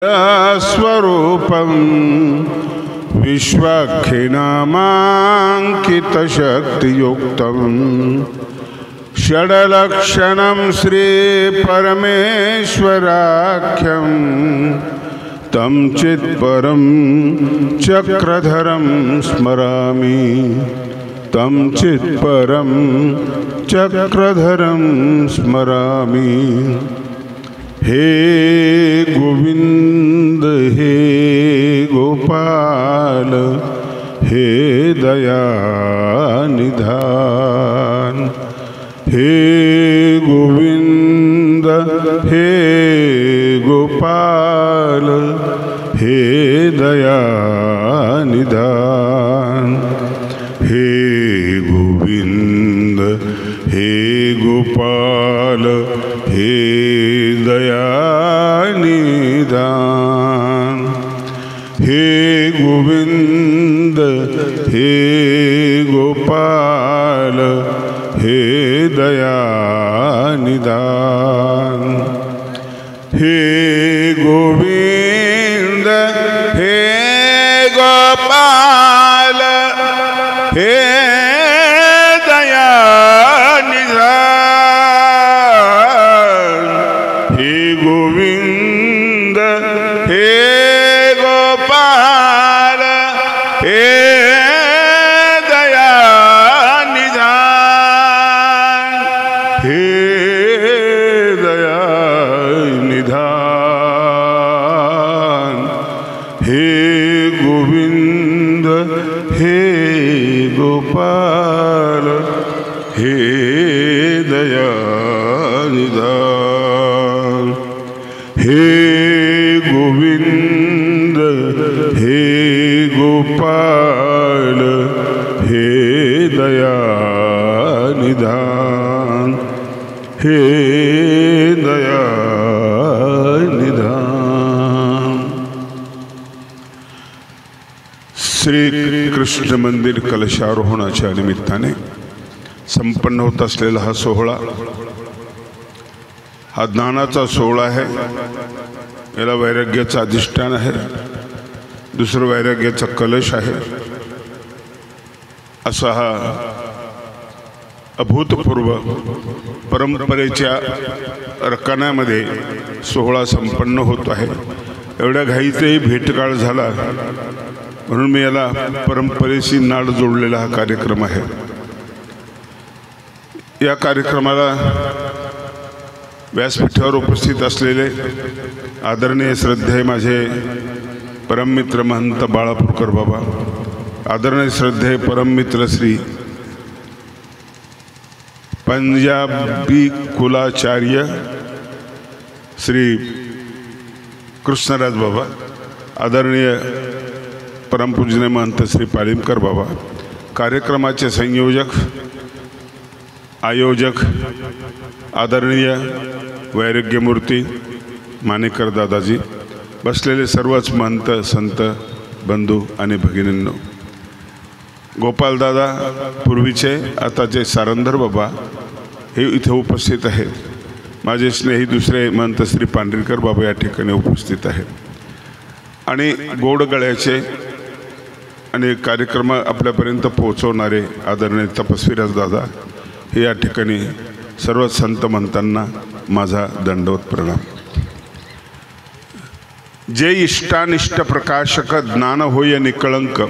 स्वरूपं विश्वाख्यनामाङ्कितशक्तियुक्तं षडलक्षणं श्रीपरमेश्वराख्यं तं चित्परं चक्रधरं स्मरामि तं चित्परं चक्रधरं स्मरामि। हे गोविंद हे गोपाल हे दयानिधान। हे गोविंद हे गोपाल हे दयानिधान। हे गोविंद हे गोपाल हे दयानिधान। हे गोविंद हे गोपाल हे दयानिधान। हे गोविंद हे गोपाल हे दयानिधान। हे गोविंद हे गोपाल हे दयानिधान। हे दयानिधान। हे गोविंद हे गोपाल हे दयानिधान। हे गोविंद हे गोपाल हे दयानिधान। हे दयानिधान। श्री कृष्ण मंदिर कलशारोहणाच्या निमित्ताने संपन्न होत असलेला हा सोहळा हा ज्ञानाचा सोहळा आहे। याला वैराग्याचं अधिष्ठान आहे, दुसरं वैराग्याचा कलश आहे। असा हा अभूतपूर्व परंपरेच्या रकान्यामध्ये सोहळा संपन्न होत आहे। एवढ्या घाईतही भेटकाळ झाला म्हणून मी याला परंपरेशी नाळ जोडलेला हा कार्यक्रम आहे। या कार्यक्रमाला व्यासपीठावर उपस्थित असलेले आदरणीय श्रद्धेय माझे परममित्र महंत बाळापूरकर बाबा, आदरणीय श्रद्धेय परममित्र श्री पंजाबी कुलाचार्य श्री कृष्णराज बाबा, आदरणीय परमपूजनीय महंत श्री पालिमकर बाबा, कार्यक्रमाचे संयोजक आयोजक आदरणीय वैराग्यमूर्ती मानेकर दादाजी, बसलेले सर्वच महंत संत बंधू आणि भगिनींनो, गोपालदादा पूर्वीचे आताचे सारंधर बाबा हे इथे उपस्थित आहेत। माझे स्नेही दुसरे महंत श्री पांढरीकर बाबा या ठिकाणी उपस्थित आहेत आणि गोड गळ्याचे आणि कार्यक्रम आपल्यापर्यंत पोहोचवणारे आदरणीय तपस्वीराज दादा हे या ठिकाणी सर्व संत महंतांना माझा दंडवत प्रणाम। जे इष्टानिष्ट प्रकाशक ज्ञान होय निकळंक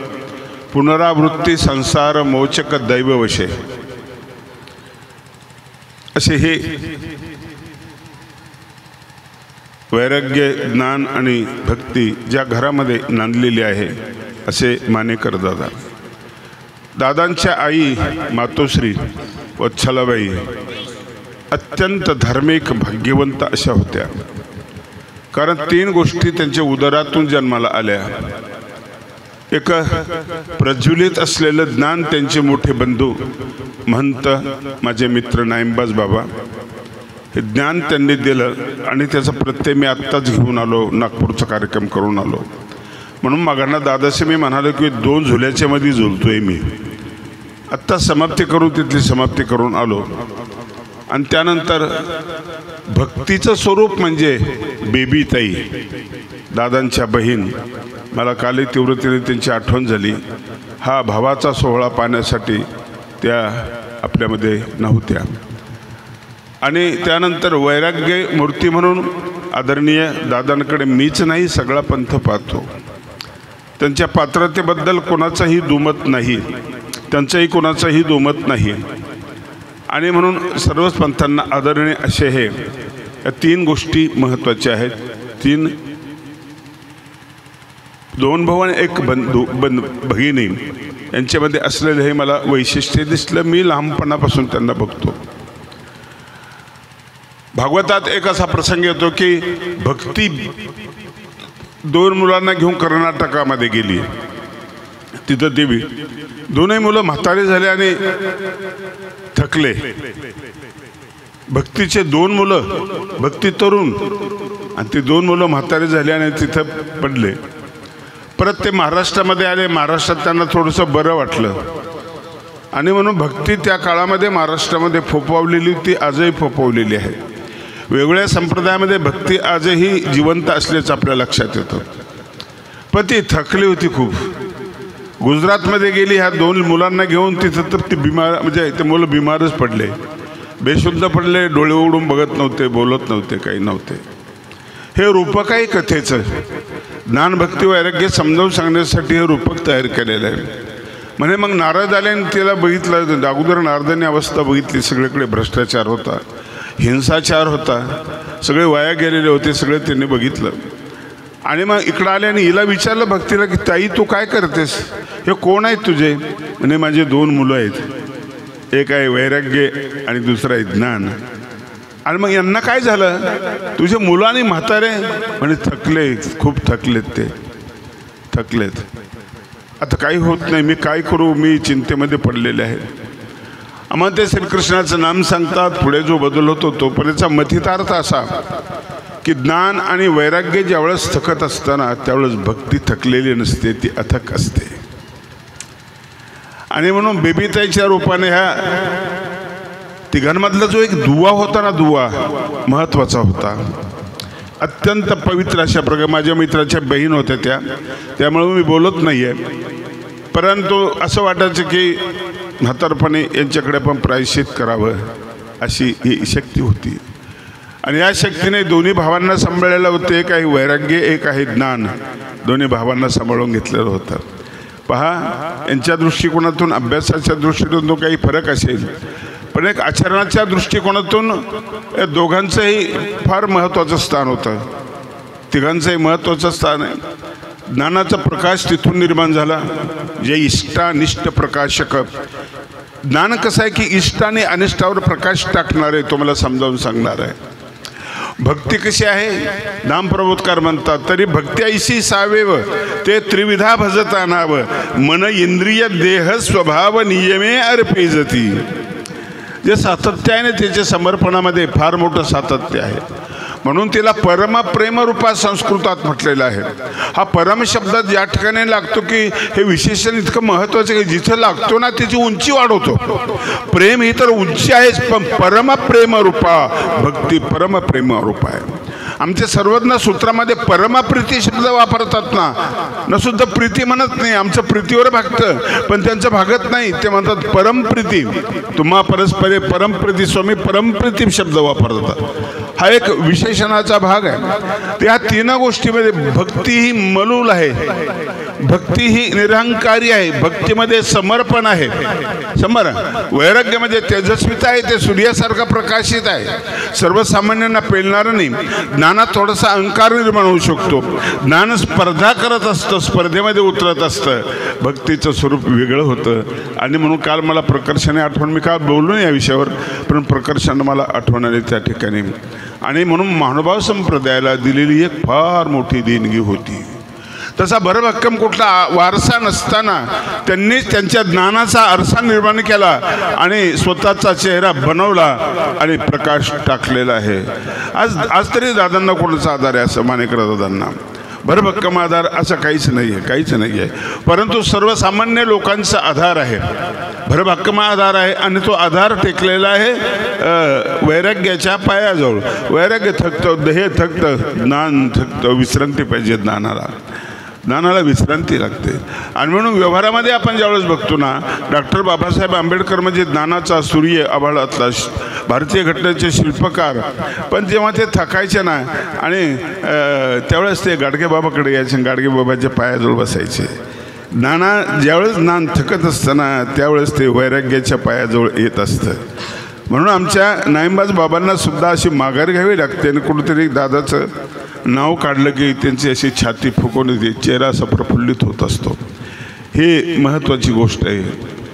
पुनरावृत्ती संसार मोचक दैववशे, असे हे वैराग्य ज्ञान आणि भक्ती ज्या घरामध्ये नांदलेली आहे असे मानेकर दादा। दादांच्या आई मातोश्री वत्सलाबाई अत्यंत धार्मिक भाग्यवंत अशा होत्या, कारण तीन गोष्टी त्यांच्या उदरातून जन्माला आल्या। एक प्रज्वलित असलेलं ज्ञान त्यांचे मोठे बंधू महंत माझे मित्र नाईमबाज बाबा हे ज्ञान त्यांनी दिलं आणि त्याचा प्रत्यय मी आत्ताच घेऊन आलो, नागपूरचा कार्यक्रम करून आलो। म्हणून मागांना दादासे मी म्हणालो की दोन झुल्याच्या मध्ये झुलतोय मी, आत्ता समाप्ती करू तिथली समाप्ती करून आलो। आणि त्यानंतर भक्तीचं स्वरूप म्हणजे बेबी ताई, दादांच्या बहीण, मला कालही तीव्रतेने त्यांची आठवण झाली. हा भावाचा सोहळा पाहण्यासाठी त्या आपल्यामध्ये नव्हत्या. आणि त्यानंतर वैराग्य मूर्ती म्हणून आदरणीय दादांकडे मीच नाही सगळा पंथ पाहतो. त्यांच्या पात्रतेबद्दल कोणाचाही दुमत नाही, त्यांचंही कोणाचाही दुमत नाही. आणि म्हणून सर्वच पंथांना आदरणीय असे हे या 3 गोष्टी महत्त्वाच्या आहेत. 3 2 भाऊ आणि 1 भगिनी यांच्यामध्ये असलेलं हे मला वैशिष्ट्य दिसलं. मी लहानपणापासून त्यांना बघतो. भागवतात एक असा प्रसंग येतो की भक्ती 2 मुलांना घेऊन कर्नाटकामध्ये गेली. तिथं देवी 2ही मुलं म्हातारे झाले आणि थकले. भक्तीचे 2 मुलं, भक्ती तरुण, आणि ती 2 मुलं म्हातारे झाले आणि तिथं पडले. परत ते महाराष्ट्रामध्ये आले. महाराष्ट्रात त्यांना थोडंसं बरं वाटलं आणि म्हणून भक्ती त्या काळामध्ये महाराष्ट्रामध्ये फोफावलेली होती, आजही फोफावलेली आहे. वेगवेगळ्या संप्रदायामध्ये भक्ती आजही जिवंत असल्याचं आपल्या लक्षात येतं. पण ती थकली होती खूप. गुजरातमध्ये गेली ह्या 2 मुलांना घेऊन. तिथं तर ती बिमार, म्हणजे ते मुलं बिमारच पडले, बेशुद्ध पडले, डोळे उघडून बघत नव्हते, बोलत नव्हते, काही नव्हते. हे रूपक आहे कथेचं. ज्ञान भक्ती वैराग्य समजावून सांगण्यासाठी हे रूपक तयार केलेलं आहे. म्हणजे मग नारद आले आणि तिला बघितलं. अगोदर नारदांनी अवस्था बघितली. सगळीकडे भ्रष्टाचार होता, हिंसाचार होता, सगळे वाया गेलेले होते, सगळे त्यांनी बघितलं. आणि मग इकडं आले आणि हिला विचारलं भक्तीला की ताई तू काय करतेस, हे कोण आहेत तुझे? म्हणजे माझे 2 मुलं आहेत, एक आहे वैराग्य आणि दुसरं आहे ज्ञान. आणि मग यांना काय झालं? तुझे मुलं आणि म्हातारे म्हणजे थकले, खूप थकलेत, ते थकलेत. आता काही होत नाही, मी काय करू, मी चिंतेमध्ये पडलेले आहे. मग ते श्रीकृष्णाचं नाम सांगतात. पुढे जो बदल होतो तोपर्यंतचा मथितार्थ असा की ज्ञान आणि वैराग्य ज्यावेळेस थकत असताना त्यावेळेस भक्ती थकलेली नसते, ती अथक असते. आणि म्हणून बेबीताईच्या रूपाने ह्या तिघांमधला जो एक दुवा होता ना, दुवा महत्त्वाचा होता. अत्यंत पवित्र अशा प्रकारे माझ्या मित्राच्या बहीण होत्या त्या, त्यामुळे मी बोलत नाही आहे. परंतु असं वाटायचं की म्हातारपणे यांच्याकडे पण प्रायश्चित करावं अशी ही शक्ती होती. आणि या शक्तीने 2 भावांना सांभाळलेलं होतं. एक आहे वैराग्य, एक आहे ज्ञान. 2 भावांना सांभाळून घेतलेलं होतं. पहा, यांच्या दृष्टिकोनातून, अभ्यासाच्या दृष्टीकोनातून काही फरक असेल, पण एक आचरणाच्या दृष्टिकोनातून या दोघांचंही फार महत्त्वाचं स्थान होतं. तिघांचंही महत्त्वाचं स्थान आहे. ज्ञानाचा प्रकाश तिथून निर्माण झाला, जे इष्टानिष्ट प्रकाशक. ज्ञान कसं आहे की इष्ट आणि अनिष्टावर प्रकाश टाकणार आहे, तो मला समजावून सांगणार आहे. भक्ती कशी आहे? नामप्रबोधकार म्हणतात, तरी भक्ती ऐशी सावेव ते त्रिविधा भजता नाव मन इंद्रिय देह स्वभाव नियमे अर्पिजती. जे सातत्य आहे ना, त्याच्या समर्पणामध्ये फार मोठं सातत्य आहे. म्हणून तिला परमप्रेम रूपात संस्कृतात म्हटलेलं आहे. हा परम शब्द ज्या ठिकाणी लागतो की हे विशेषण इतकं महत्त्वाचं की जिथं लागतो ना त्याची उंची वाढवतो. प्रेम ही तर उंची आहेच, पण परमप्रेम रूपा भक्ती परमप्रेम रूप आहे. आमचे सर्वज्ञ सूत्रामध्ये परमप्रीती शब्द वापरतात ना, न सुद्धा प्रीती म्हणत नाही. आमचं प्रीतीवर भागतं, पण त्यांचं भागत नाही. ते म्हणतात परमप्रीती. तुम्हा परस्परे परमप्रीती स्वामी परमप्रीती शब्द वापरतात. हा एक विशेषणाचा भाग आहे. त्या 3 गोष्टीमध्ये भक्ती ही मलूल आहे, भक्ती ही निरहंकारी आहे, भक्तीमध्ये समर्पण आहे, वैराग्यामध्ये तेजस्विता आहे, ते सूर्यासारखा प्रकाशित आहे, सर्वसामान्यांना पेलणारं नाही. ज्ञानात थोडासा अहंकार निर्माण होऊ शकतो. ज्ञान स्पर्धा करत असतं, स्पर्धेमध्ये उतरत असतं. भक्तीचं स्वरूप वेगळं होतं. आणि म्हणून काल मला प्रकर्षाने आठवण, मी काल बोललो नाही या विषयावर, पण प्रकर्षानं मला आठवण आली त्या ठिकाणी. आणि म्हणून महानुभाव संप्रदायाला दिलेली एक फार मोठी देणगी होती. तसा भरभक्कम कुठला वारसा नसताना त्यांनी त्यांच्या ज्ञानाचा आरसा निर्माण केला आणि स्वतःचा चेहरा बनवला आणि प्रकाश टाकलेला आहे. आज तरी दादांना कोणाचा आधार आहे असं मानेकर दादांना. भरभक्कम आधार असं काहीच नाही आहे, काहीच नाही आहे. परंतु सर्वसामान्य लोकांचा आधार आहे, भरभक्कम आधार आहे. आणि तो आधार टेकलेला आहे वैराग्याच्या पायाजवळ. वैराग्य थकतं, ध्येय थकतं, ज्ञान थकतं, विश्रांती पाहिजे ज्ञानाला. ज्ञानाला विश्रांती लागते. आणि म्हणून व्यवहारामध्ये आपण ज्यावेळेस बघतो ना, डॉक्टर बाबासाहेब आंबेडकर म्हणजे ज्ञानाचा सूर्य, आभाळातला भारतीय घटनेचे शिल्पकार. पण जेव्हा ते थकायचे ना आणि त्यावेळेस ते गाडगेबाबाकडे यायचे, गाडगेबाबाच्या पायाजवळ बसायचे. ज्यावेळेस ज्ञान थकत असतं ना त्यावेळेस ते वैराग्याच्या पायाजवळ येत असतं. म्हणून आमच्या नाईमबाज बाबांना सुद्धा अशी माघार घ्यावी लागते. आणि कुठेतरी दादाचं नाव काढलं की त्यांची अशी छाती फुकून येते, चेहरा असा प्रफुल्लित होत असतो. ही महत्त्वाची गोष्ट आहे,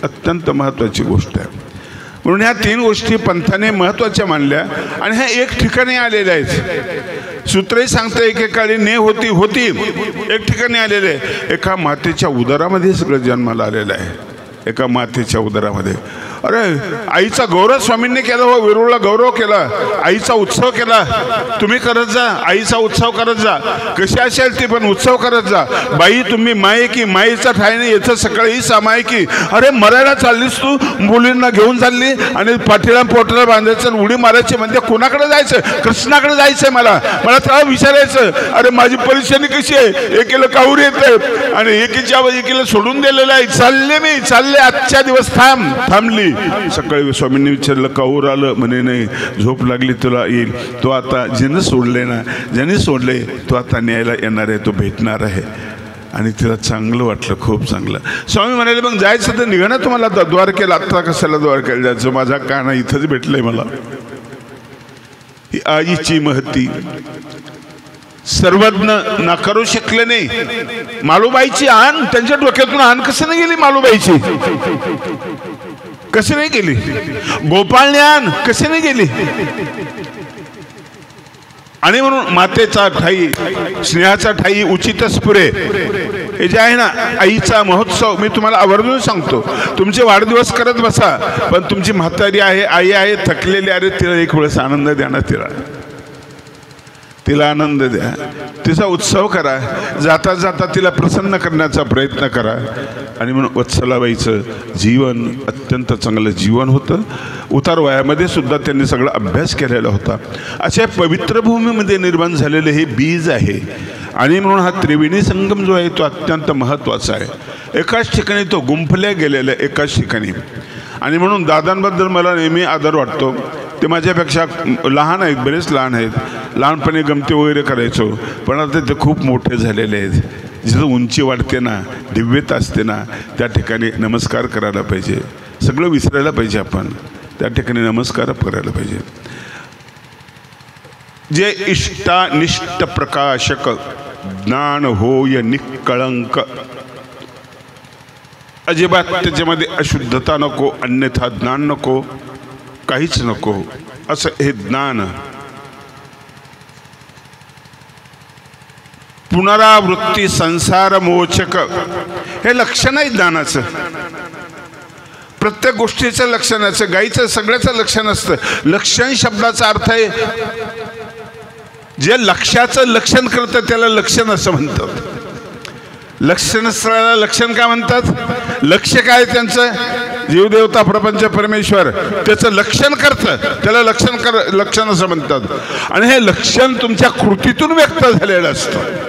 अत्यंत महत्त्वाची गोष्ट आहे. म्हणून ह्या 3 गोष्टी पंथाने महत्त्वाच्या मानल्या आणि ह्या एक ठिकाणी आलेल्या आहेत. सूत्रही सांगतं एकेकाळी ने होती होती एक ठिकाणी आलेले. एका मातेच्या उदरामध्ये सगळं जन्माला आलेलं आहे, एका मातेच्या उदरामध्ये. अरे आईचा गौरव स्वामींनी केला हो, वेरूळला गौरव केला, आईचा उत्सव केला. तुम्ही करत जा, आईचा उत्सव करत जा, कशी असेल ती पण उत्सव करत जा. बाई तुम्ही माये की, माईचा ठाईने येतं सकाळी सामाय की. अरे मरायला चाललीस तू, मुलींना घेऊन चालली आणि पाठीला पोटाला बांधायचं, उडी मारायची. म्हणजे कुणाकडे जायचं? कृष्णाकडे जायचंय. मला त्याला विचारायचं, अरे माझी परेशानी कशी आहे? एकीला काऊर येते आणि एकीला सोडून दिलेलं आहे. चालले आजच्या दिवस थांबली. सकाळी स्वामींनी विचारलं काऊर आलं? म्हणे नाही, झोप लागली तुला येईल. तो आता ज्यानं सोडले ना, ज्याने सोडले तो आता न्यायला येणार आहे, तो भेटणार आहे. आणि तिला चांगलं वाटलं, खूप चांगलं. स्वामी म्हणाले मग जायचं तर निघा ना तुम्हाला द्वारकेला. आत्ता कशाला द्वारकेला जायचं? माझा काना इथंच भेटलंय मला. ही आईची महती सर्वज्ञ नाकारू शकले नाही. मालूबाईची आण त्यांच्या डोक्यातून आण कसं नाही गेली? मालूबाईची कशी नाही गेली? गोपाळ ज्ञान कशी नाही गेली? आणि म्हणून मातेचा ठाई, स्नेहाचा ठाई उचितच पुरे. हे जे आहे ना आईचा महोत्सव, मी तुम्हाला आवर्जून सांगतो, तुमचे वाढदिवस करत बसा, पण तुमची म्हातारी आहे, आई आहे, थकलेली आहे, तिला एक वेळेस आनंद द्या ना. तिला आनंद द्या, तिचा उत्सव करा, जाता जाता तिला प्रसन्न करण्याचा प्रयत्न करा. आणि म्हणून वत्सलाबाईचं जीवन अत्यंत चांगलं जीवन होतं. उतार वयामध्ये सुद्धा त्यांनी सगळा अभ्यास केलेला होता. अशा पवित्र भूमीमध्ये निर्माण झालेले हे बीज आहे. आणि म्हणून हा त्रिवेणी संगम जो आहे तो अत्यंत महत्त्वाचा आहे. एकाच ठिकाणी तो गुंफल्या गेलेला आहे, एकाच ठिकाणी. आणि म्हणून दादांबद्दल मला नेहमी आदर वाटतो. ते माझ्यापेक्षा लहान आहेत, बरेच लहान आहेत. लहानपणी गमती वगैरे करायचो, पण आता ते खूप मोठे झालेले आहेत. जिथं उंची वाढते ना, दिव्यता असते ना, त्या ठिकाणी नमस्कार करायला पाहिजे. सगळं विसरायला पाहिजे आपण, त्या ठिकाणी नमस्कार करायला पाहिजे. जे इष्टानिष्ट प्रकाशक ज्ञान होय निष्कळंक. अजिबात त्याच्यामध्ये अशुद्धता नको, अन्यथा ज्ञान नको, काहीच नको, असं हे ज्ञान. पुनरावृत्ती संसार मोचक हे लक्षण आहे ज्ञानाचं. प्रत्येक गोष्टीचं लक्षणाचं, गाईचं सगळ्याचं लक्षण असतं. लक्षण शब्दाचा अर्थ आहे जे लक्षाचं लक्षण करतं त्याला लक्षण असं म्हणतात. लक्षणस्थळाला लक्षण काय म्हणतात? लक्ष काय त्यांचं? जीवदेवता प्रपंच परमेश्वर त्याचं लक्षण करतं, त्याला लक्षण असं म्हणतात. आणि हे लक्षण तुमच्या कृतीतून व्यक्त झालेलं असतं.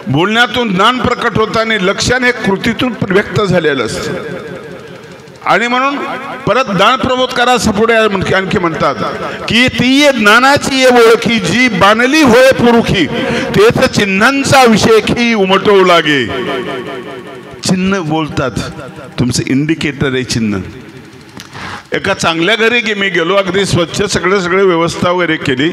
बोलण्यातून ज्ञान प्रकट होतं आणि लक्षण हे कृतीतून व्यक्त झालेलं असतं. आणि म्हणून परत ज्ञान प्रबोध करा पुढे आणखी म्हणतात की ती ज्ञानाची ये ओळखी जी बाणली होय पुरुखी तेच चिन्हांचा विषय की उमटवू लागे. चिन्ह बोलतात, तुमचं इंडिकेटर आहे चिन्ह. एका चांगल्या घरी मी गेलो, अगदी स्वच्छ सगळे व्यवस्था वगैरे केली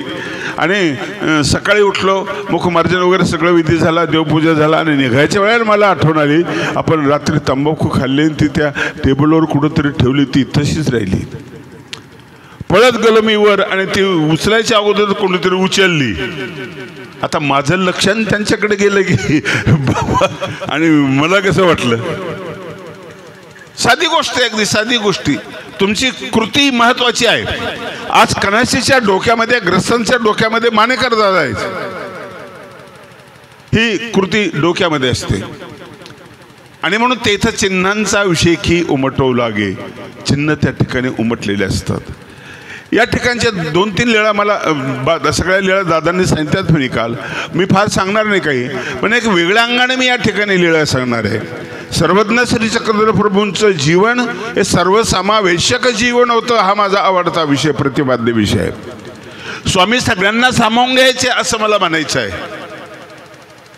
आणि सकाळी उठलो, मुखमार्जन वगैरे सगळं विधी झाला, देवपूजा झाला आणि निघायच्या वेळेला मला आठवण आली आपण रात्री तंबाखू खाल्ली ती त्या टेबलवर कुठंतरी ठेवली, ती तशीच राहिली. पळत गेलो मी वर आणि ती उचलायच्या अगोदर कोणीतरी उचलली. आता माझं लक्ष त्यांच्याकडे गेलं की बाबा, आणि मला कसं वाटलं. साधी गोष्ट आहे, अगदी साधी गोष्टी. तुमची कृती महत्वाची आहे. आज कणाशीच्या डोक्यामध्ये, ग्रस्तांच्या डोक्यामध्ये मानेकर दादा आहेत. ही कृती डोक्यामध्ये असते आणि म्हणून तेथं चिन्हांचा विषयी उमटवू लागे. चिन्ह त्या ठिकाणी उमटलेले असतात. या ठिकाणच्या 2-3 लीळा मला सगळ्या लीळा दादांनी सांगितल्यात मी काल. मी फार सांगणार नाही काही, पण एक वेगळ्या अंगाने मी या ठिकाणी लीळा सांगणार आहे. सर्वज्ञ श्री चक्रधर प्रभूंचं जीवन हे सर्वसमावेशक जीवन होतं. हा माझा आवडता विषय, प्रतिपाद्य विषय आहे. स्वामी सगळ्यांना सामावून घ्यायचे असं मला म्हणायचं आहे.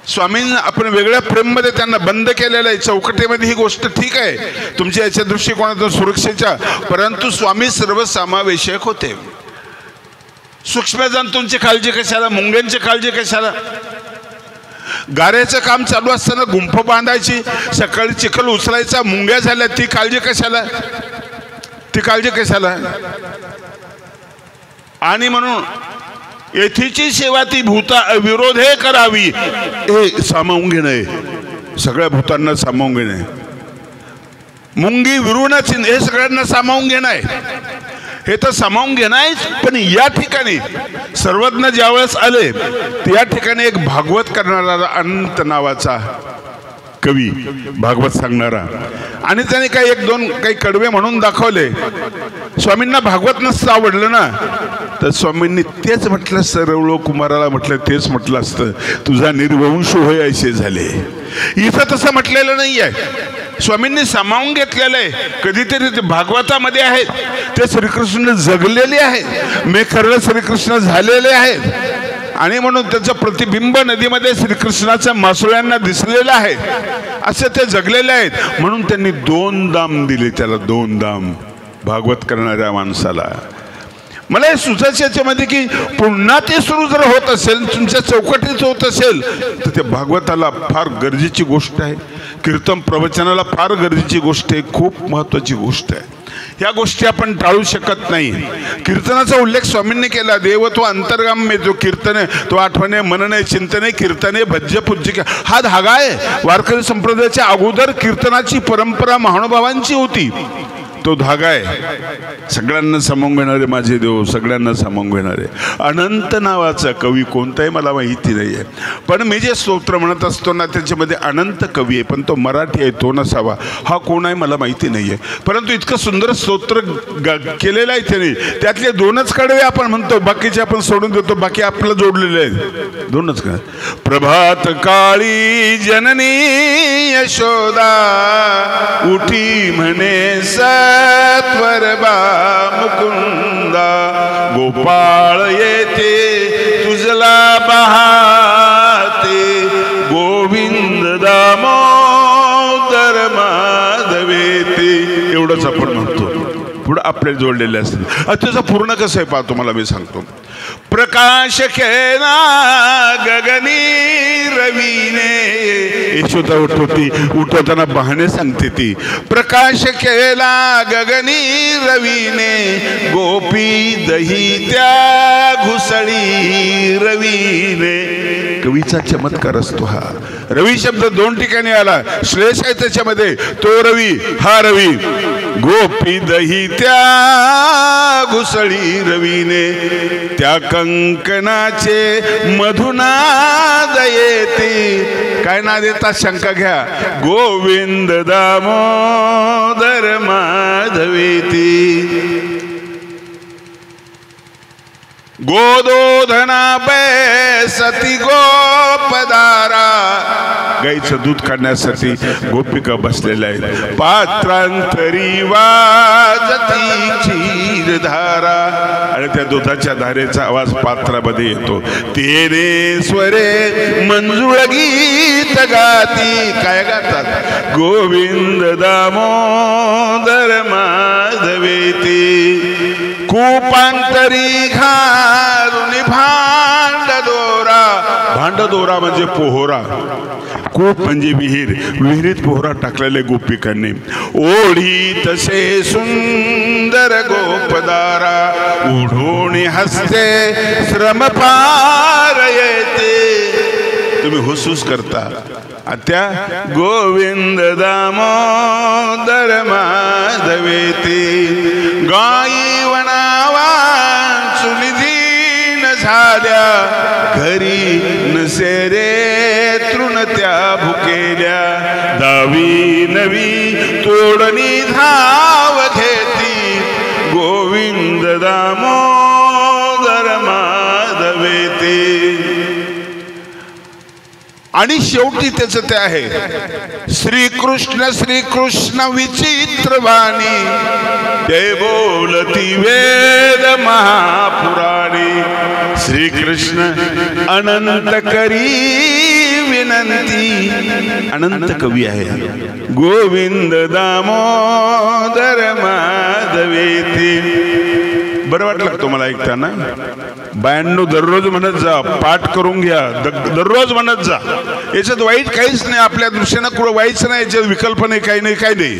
स्वामींना आपण वेगळ्या प्रेममध्ये त्यांना बंद केलेलं आहे. चौकटीमध्ये ही गोष्ट ठीक आहे तुमच्या याच्या दृष्टिकोनातून सुरक्षेच्या, परंतु स्वामी सर्वसमावेशक होते. सूक्ष्म जंतूंची काळजी कशाला, मुंग्यांची काळजी कशाला, गाऱ्याचं काम चालू असताना गुंफ बांधायची, सकाळी चिखल उचलायचा, मुंग्या झाल्या, ती काळजी कशाला, ती काळजी कशाला. आणि म्हणून येथीची सेवा ती भूता विरोधे करावी, हे सामावून घेणं, सगळ्या भूतांना सामावून घेणं. मुंगी विरुणच हे सगळ्यांना सामावून घेणं आहे. हे तर सामावून घेणं आहे. पण या ठिकाणी सर्वज्ञ ज्यावेळेस आले त्या ठिकाणी एक भागवत करणारा अनंत नावाचा कवी, भागवत सांगणारा, आणि त्याने काही कडवे म्हणून दाखवले. स्वामींना भागवत नसतं आवडलं ना, तर स्वामींनी तेच म्हटलं असतं, रवळो कुमाराला म्हटलं तेच म्हटलं असतं, तुझा निर्वंश होय ऐसे झाले. इथं तसं म्हटलेलं नाही आहे. स्वामींनी सामावून घेतलेलं आहे. कधीतरी ते भागवतामध्ये आहेत, ते श्रीकृष्ण जगलेले आहेत, मेखरला श्रीकृष्ण झालेले आहेत, आणि म्हणून त्याचं प्रतिबिंब नदीमध्ये श्रीकृष्णाच्या मासोळ्यांना दिसलेलं आहे, असे ते जगलेले आहेत. म्हणून त्यांनी 2 दाम दिले त्याला, 2 दाम भागवत करणाऱ्या माणसाला. मला हे सुचायचं याच्यामध्ये की पुन्हा ते सुरू जर होत असेल, तुमच्या चौकटीत होत असेल, तर ते भागवताला फार गरजेची गोष्ट आहे. कीर्तन प्रवचनाला फार गरजेची गोष्ट आहे, खूप महत्त्वाची गोष्ट आहे. या गोष्टी आपण टाळू शकत नाही. कीर्तनाचा उल्लेख स्वामींनी केला. देव तो अंतर्गाम में, जो कीर्तन आहे तो आठवणे, मनने, चिंतने, कीर्तने, भज्य पूज्य, हा धागा आहे. वारकरी संप्रदायाच्या अगोदर कीर्तनाची परंपरा महानुभावांची होती. तो धागा आहे. सगळ्यांना सामावून घेणारे माझे देव, सगळ्यांना सामावून घेणारे. अनंत नावाचा कवी कोणताही मला माहिती नाही आहे, पण मी जे स्तोत्र म्हणत असतो ना त्याच्यामध्ये अनंत कवी आहे, पण तो मराठी आहे, तो नसावा. हा कोण आहे मला माहिती नाही आहे, परंतु इतकं सुंदर स्तोत्र केलेलं आहे त्याने. त्यातले 2च कडवे आपण म्हणतो, बाकीचे आपण सोडून देतो, बाकी आपलं जोडलेले आहेत 2च कडवे. प्रभात काळी जननी यशोदा उठी म्हणे सत्वर बा मुकुंदा, गोपाळ येते तुझला बहाते, गोविंद दामोदर माधवेते. एवढंच आपण म्हणतो. पुढं आपले जोडलेले असतात. त्याचं पूर्ण कसं आहे पाहतो मला मी सांगतो. प्रकाश केला गगनी रवीने, यशोदा उठवताना बहाणे सांगते ती. प्रकाश केला गगनी रवीने, गोपी दही त्या घुसळी रवीने. कवीचा चमत्कार असतो हा. रवी शब्द 2 ठिकाणी आला, श्लेष आहे त्याच्यामध्ये. तो रवी, हा रवी. गोपी दही त्या घुसळी रवीने, त्या कंकणाचे मधुनाद येते. काय नाद येतात शंका घ्या. गोविंद दामोदर माधवेती. गोदोधना बैसती गोपदारा, गाईचं दूध काढण्यासाठी गोपिका बसलेल्या आहेत. पात्रांतरी वाजती क्षीरधारा, आणि त्या दुधाच्या धारेचा आवाज पात्रामध्ये येतो. तेरे स्वरे मंजुळ गीत गाती. काय गातात? गोविंद दामोदर माधवेती. कूपांतरी घालून भांडदोरा, भांडदोरा म्हणजे पोहोरा, कूप म्हणजे विहीर, विहिरीत पोहरा टाकलेले गोपिकांनी. ओढी तसे सुंदर गोपदारा, उढून हसते श्रम पार येते. तुम्ही हुसूस करता. त्या गोविंद दामोदर माधवेती. गाई वनावा चुनिधीन झाल्या, घरी नसे रे केल्या दावी नवी तोडणी धाव घेती गोविंद दामोदर माधवेती. आणि शेवटी त्याचं ते आहे श्रीकृष्ण श्रीकृष्ण विचित्र वाणी ते बोलती वेद महापुराणी. श्रीकृष्ण अनंत करी विनंती. अनंत कवी आहे गोविंद दामोदर माधवेती. बरं वाटलं तुम्हाला ऐकताना? 92 दररोज म्हणत जा, पाठ करून घ्या, दररोज म्हणत जा. याच्यात वाईट काहीच नाही, आपल्या दृष्टीनं कुठं वाईटच नाही, याच्यात विकल्प नाही, काही नाही, काही नाही.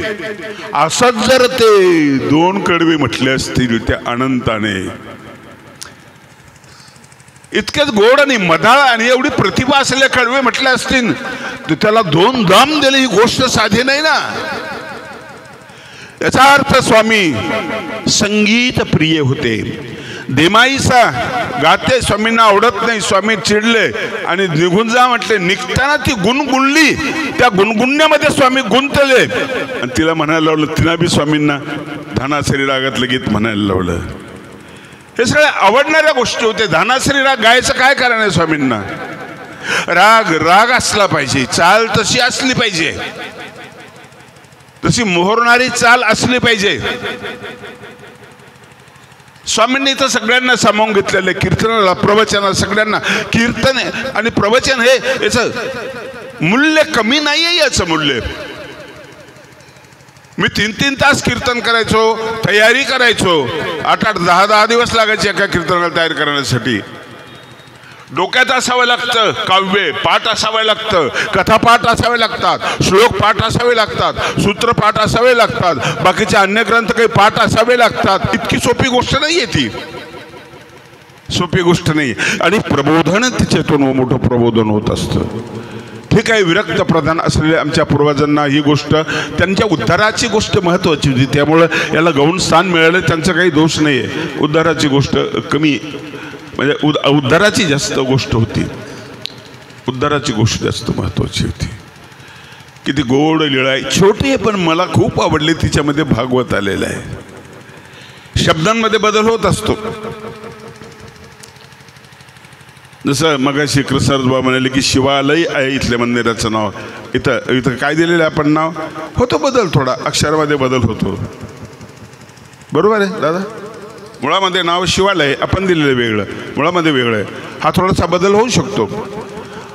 असंच जर ते 2 कडवे म्हटले असतील त्या अनंताने, इतकेच गोड आणि मधाळ आणि एवढी प्रतिभा असलेले कडवे म्हटले असतील तर त्याला 2 दाम दिले, ही गोष्ट साधी नाही ना. याचा अर्थ स्वामी संगीत प्रिय होते. देमाईचा गाते स्वामींना आवडत नाही, स्वामी चिडले आणि निघून जा म्हटले. निघताना ती गुणगुणली, त्या गुणगुणण्यामध्ये स्वामी गुंतले आणि तिला म्हणायला लावलं. तिला बी स्वामींना धानासरी रागातलं गीत म्हणायला लावलं. हे सगळे आवडणाऱ्या गोष्टी होते. धानासरी राग गायचं काय कारण आहे स्वामींना? राग राग असला पाहिजे, चाल तशी असली पाहिजे, तशी मोहरणारी चाल असली पाहिजे. स्वामींनी तर सगळ्यांना सामावून घेतलेलं कीर्तनाला, प्रवचनाला, सगळ्यांना. कीर्तन आणि प्रवचन हे याचं मूल्य कमी नाही आहे. याचं मूल्य मी 3-3 तास कीर्तन करायचो, तयारी करायचो. 8-8, 10-10 दिवस लागायचे एका कीर्तनाला तयार करण्यासाठी. डोक्यात असावं लागतं काव्य, पाठ असावं लागतं, कथापाठ असावे लागतात, श्लोक पाठ असावे लागतात, सूत्रपाठ असावे लागतात, बाकीचे अन्य ग्रंथ काही पाठ असावे लागतात. इतकी सोपी गोष्ट नाही आहे ती, सोपी गोष्ट नाही. आणि प्रबोधन तिच्यातून मोठं प्रबोधन होत असतं. ठीक आहे, विरक्त प्रधान असलेल्या आमच्या पूर्वजांना ही गोष्ट, त्यांच्या उद्धाराची गोष्ट महत्त्वाची होती, त्यामुळं याला गौण स्थान मिळालं, त्यांचा काही दोष नाही आहे. उद्धाराची गोष्ट कमी, म्हणजे उद्धाराची जास्त गोष्ट होती, उद्धाराची गोष्ट जास्त महत्वाची होती. किती गोड लीळा आहे, छोटी आहे पण मला खूप आवडली. तिच्यामध्ये भागवत आलेलं आहे. शब्दांमध्ये बदल होत असतो. जसं मगाशी कृष्णराजबाबा म्हणाले की शिवालय आहे इथल्या मंदिराचं नाव. इथं काय दिलेलं आहे आपण नाव? होतो बदल, थोडा अक्षरामध्ये बदल होतो. बरोबर आहे दादा? मुळामध्ये नाव शिवालय, आपण दिलेलं वेगळं, मुळामध्ये वेगळं आहे. हा थोडासा बदल होऊ शकतो.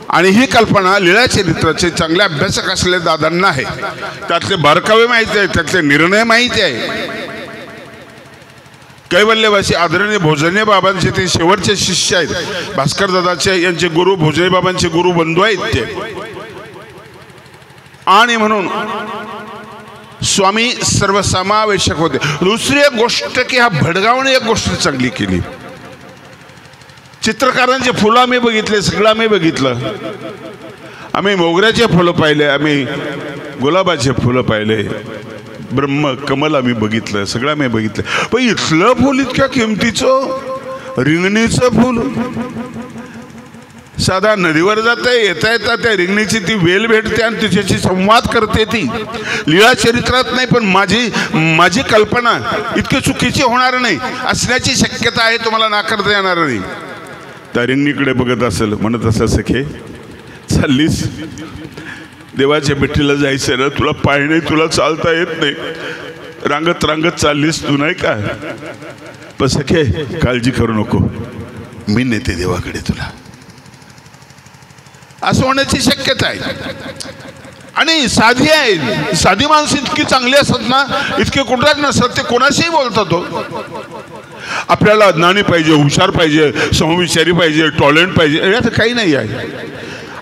आणि ही कल्पना लीळा चरित्राचे चांगले अभ्यासक असलेल्या दादांना आहे. त्यातले बारकावे माहिती आहे, त्यातले निर्णय माहिती आहे. कैवल्यवासी आदरणीय भोजने बाबांचे ते शेवटचे शिष्य आहेत. भास्कर दादाचे यांचे गुरु, भोजने बाबांचे गुरु बंधू आहेत ते. आणि म्हणून स्वामी सर्वसमावेशक होते. दुसरी एक गोष्ट की हा भडगावने एक गोष्ट चांगली केली. चित्रकारांचे फुलं आम्ही बघितले, सगळं आम्ही बघितलं. आम्ही मोगऱ्याचे फुलं पाहिले, आम्ही गुलाबाचे फुलं पाहिले, ब्रह्म कमल आम्ही बघितलं, सगळं आम्ही बघितलं. पण इथलं फुल इतक्या किमतीचं, रिंगणीचं फुल, साधा नदीवर जाते, येता येता त्या रिंगणीची ती वेल भेटते आणि तिच्याशी संवाद करते. ती लीळा चरित्रात नाही, पण माझी कल्पना इतकी चुकीची होणार नाही, असण्याची शक्यता आहे, तुम्हाला नाकारता येणार नाही. त्या रिंगणीकडे बघत असेल, म्हणत असेल सखे चाललीस देवाच्या भेटीला जायचं ना, तुला पाय नाही, तुला चालता येत नाही, रांगत रांगत चाललीस तू, नाही का? पण सखे काळजी करू नको, मी नेते देवाकडे तुला, असं होण्याची शक्यता आहे. आणि साधी आहे, साधी माणसं इतकी चांगली असतात ना, इतके कुठलाच नसतात, ते कोणाशीही बोलतात. आपल्याला ज्ञानी पाहिजे, हुशार पाहिजे, समविचारी पाहिजे, टॅलेंट पाहिजे, यात काही नाही आहे.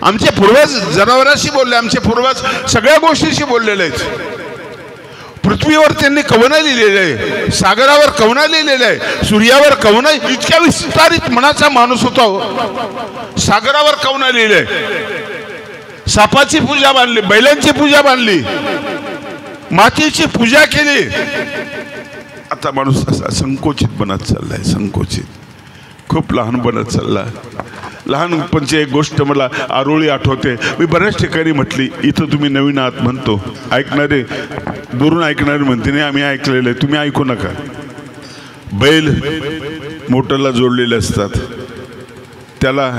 आमचे पूर्वज जनावरांशी बोलले, आमचे पूर्वज सगळ्या गोष्टीशी बोललेले आहेत. पृथ्वीवर त्यांनी कवनं लिहिलेले आहे, सागरावर कवनं लिहिलेले आहे, सूर्यावर कवनं. इतक्या विस्तारित मनाचा माणूस होता. सागरावर कवनं लिहिले, सापाची पूजा बांधली, बैलांची पूजा बांधली, मातीची पूजा केली. आता माणूस असा संकोचित बनत चाललाय, संकोचित, खूप लहान बनत चालला. लहानपणची एक गोष्ट मला आरोळी आठवते. मी बऱ्याच ठिकाणी म्हटली, इथं तुम्ही नवीन आहात म्हणतो, ऐकणारे दुरून ऐकणारे म्हणते नाही आम्ही ऐकलेलं आहे, तुम्ही ऐकू नका. बैल मोटरला जोडलेले असतात, त्याला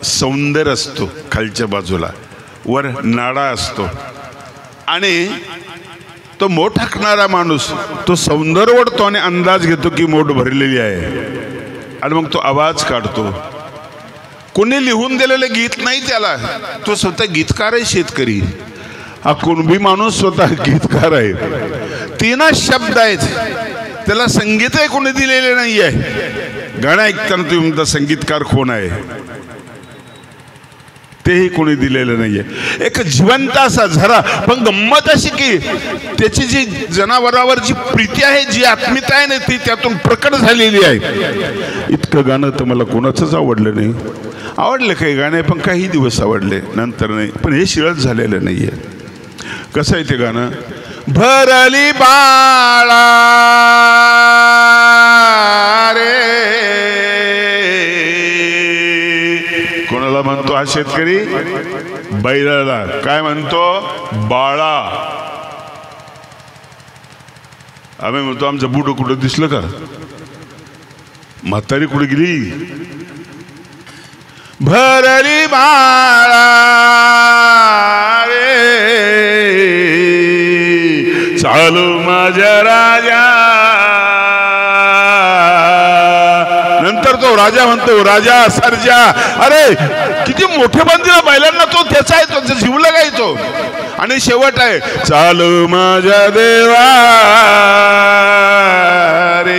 सौंदर्य असतो खालच्या बाजूला, वर नाडा असतो आणि तो मोठ हाकणारा माणूस तो सौंदर्य ओढतो आणि अंदाज घेतो की मोठ भरलेली आहे आणि मग तो आवाज काढतो. कोणी लिहून दिलेलं गीत नाही त्याला, तो स्वतः गीतकार आहे. शेतकरी हा कुणबी माणूस स्वतः गीतकार आहे. 3 शब्द आहेत, त्याला संगीतही कोणी दिलेले नाही आहे. गाणं ऐकताना तुम्ही म्हणता संगीतकार कोण आहे, तेही कोणी दिलेलं नाहीये. एक जिवंत असा झरा. पण गंमत अशी की त्याची जी जनावरावर जी प्रीती आहे, जी आत्मीयता आहे ना, ती त्यातून प्रकट झालेली आहे. इतकं गाणं तर मला कोणाचंच आवडलं नाही. आवडले काही गाणे पण काही दिवस आवडले, नंतर नाही. पण हे शिळत झालेलं नाहीये. कसं आहे ते गाणं? भरली बाळा रे, कोणाला म्हणतो हा शेतकरी? बैलाला. काय म्हणतो? बाळा. आम्ही म्हणतो आमचं बुड कुठं दिसलं का? म्हातारी कुठे गेली? भरली बाळा रे, चालू माझ्या राजा. नंतर तो राजा म्हणतो, राजा सर्जा. अरे किती मोठे मंदिर बैलांना, तो त्याचा आहे, तो जीवला काय तो. आणि शेवट आहे, चालू माझ्या देवा रे.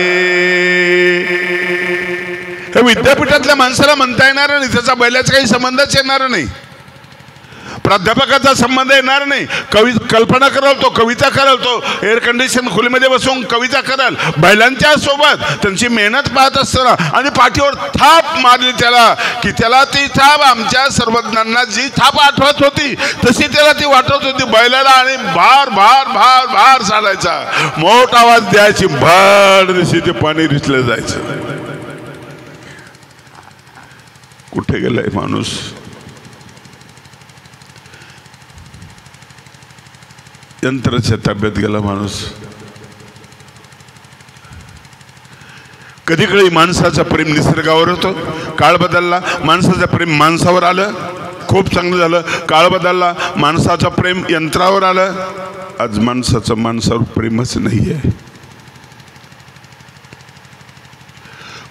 हे विद्यापीठातल्या माणसाला म्हणता येणार नाही, त्याचा बैलाचा काही संबंधच येणार नाही, प्राध्यापकाचा संबंध येणार नाही. कल्पना कराल, तो कविता कराल, तो एअर कंडिशन खोलीमध्ये बसून कविता कराल बैलांच्या सोबत. त्यांची मेहनत पाहत असताना आणि पाठीवर थाप मारली त्याला, की त्याला ती थाप आमच्या सर्वज्ञांना जी थाप आठवत होती तशी त्याला ती वाटत होती बैलाला. आणि भार भार भार भार चालायचा, मोठा आवाज द्यायची, भार दिशी ते पाणी रिचलं जायचं. कुठे गेलाय माणूस? यंत्राच्या ताब्यात गेला माणूस. कधी कधी माणसाचा प्रेम निसर्गावर होतो. काळ बदलला, माणसाचं प्रेम माणसावर आलं, खूप चांगलं झालं. काळ बदलला, माणसाचं प्रेम यंत्रावर आलं. आज माणसाचं माणसावर प्रेमच नाही आहे.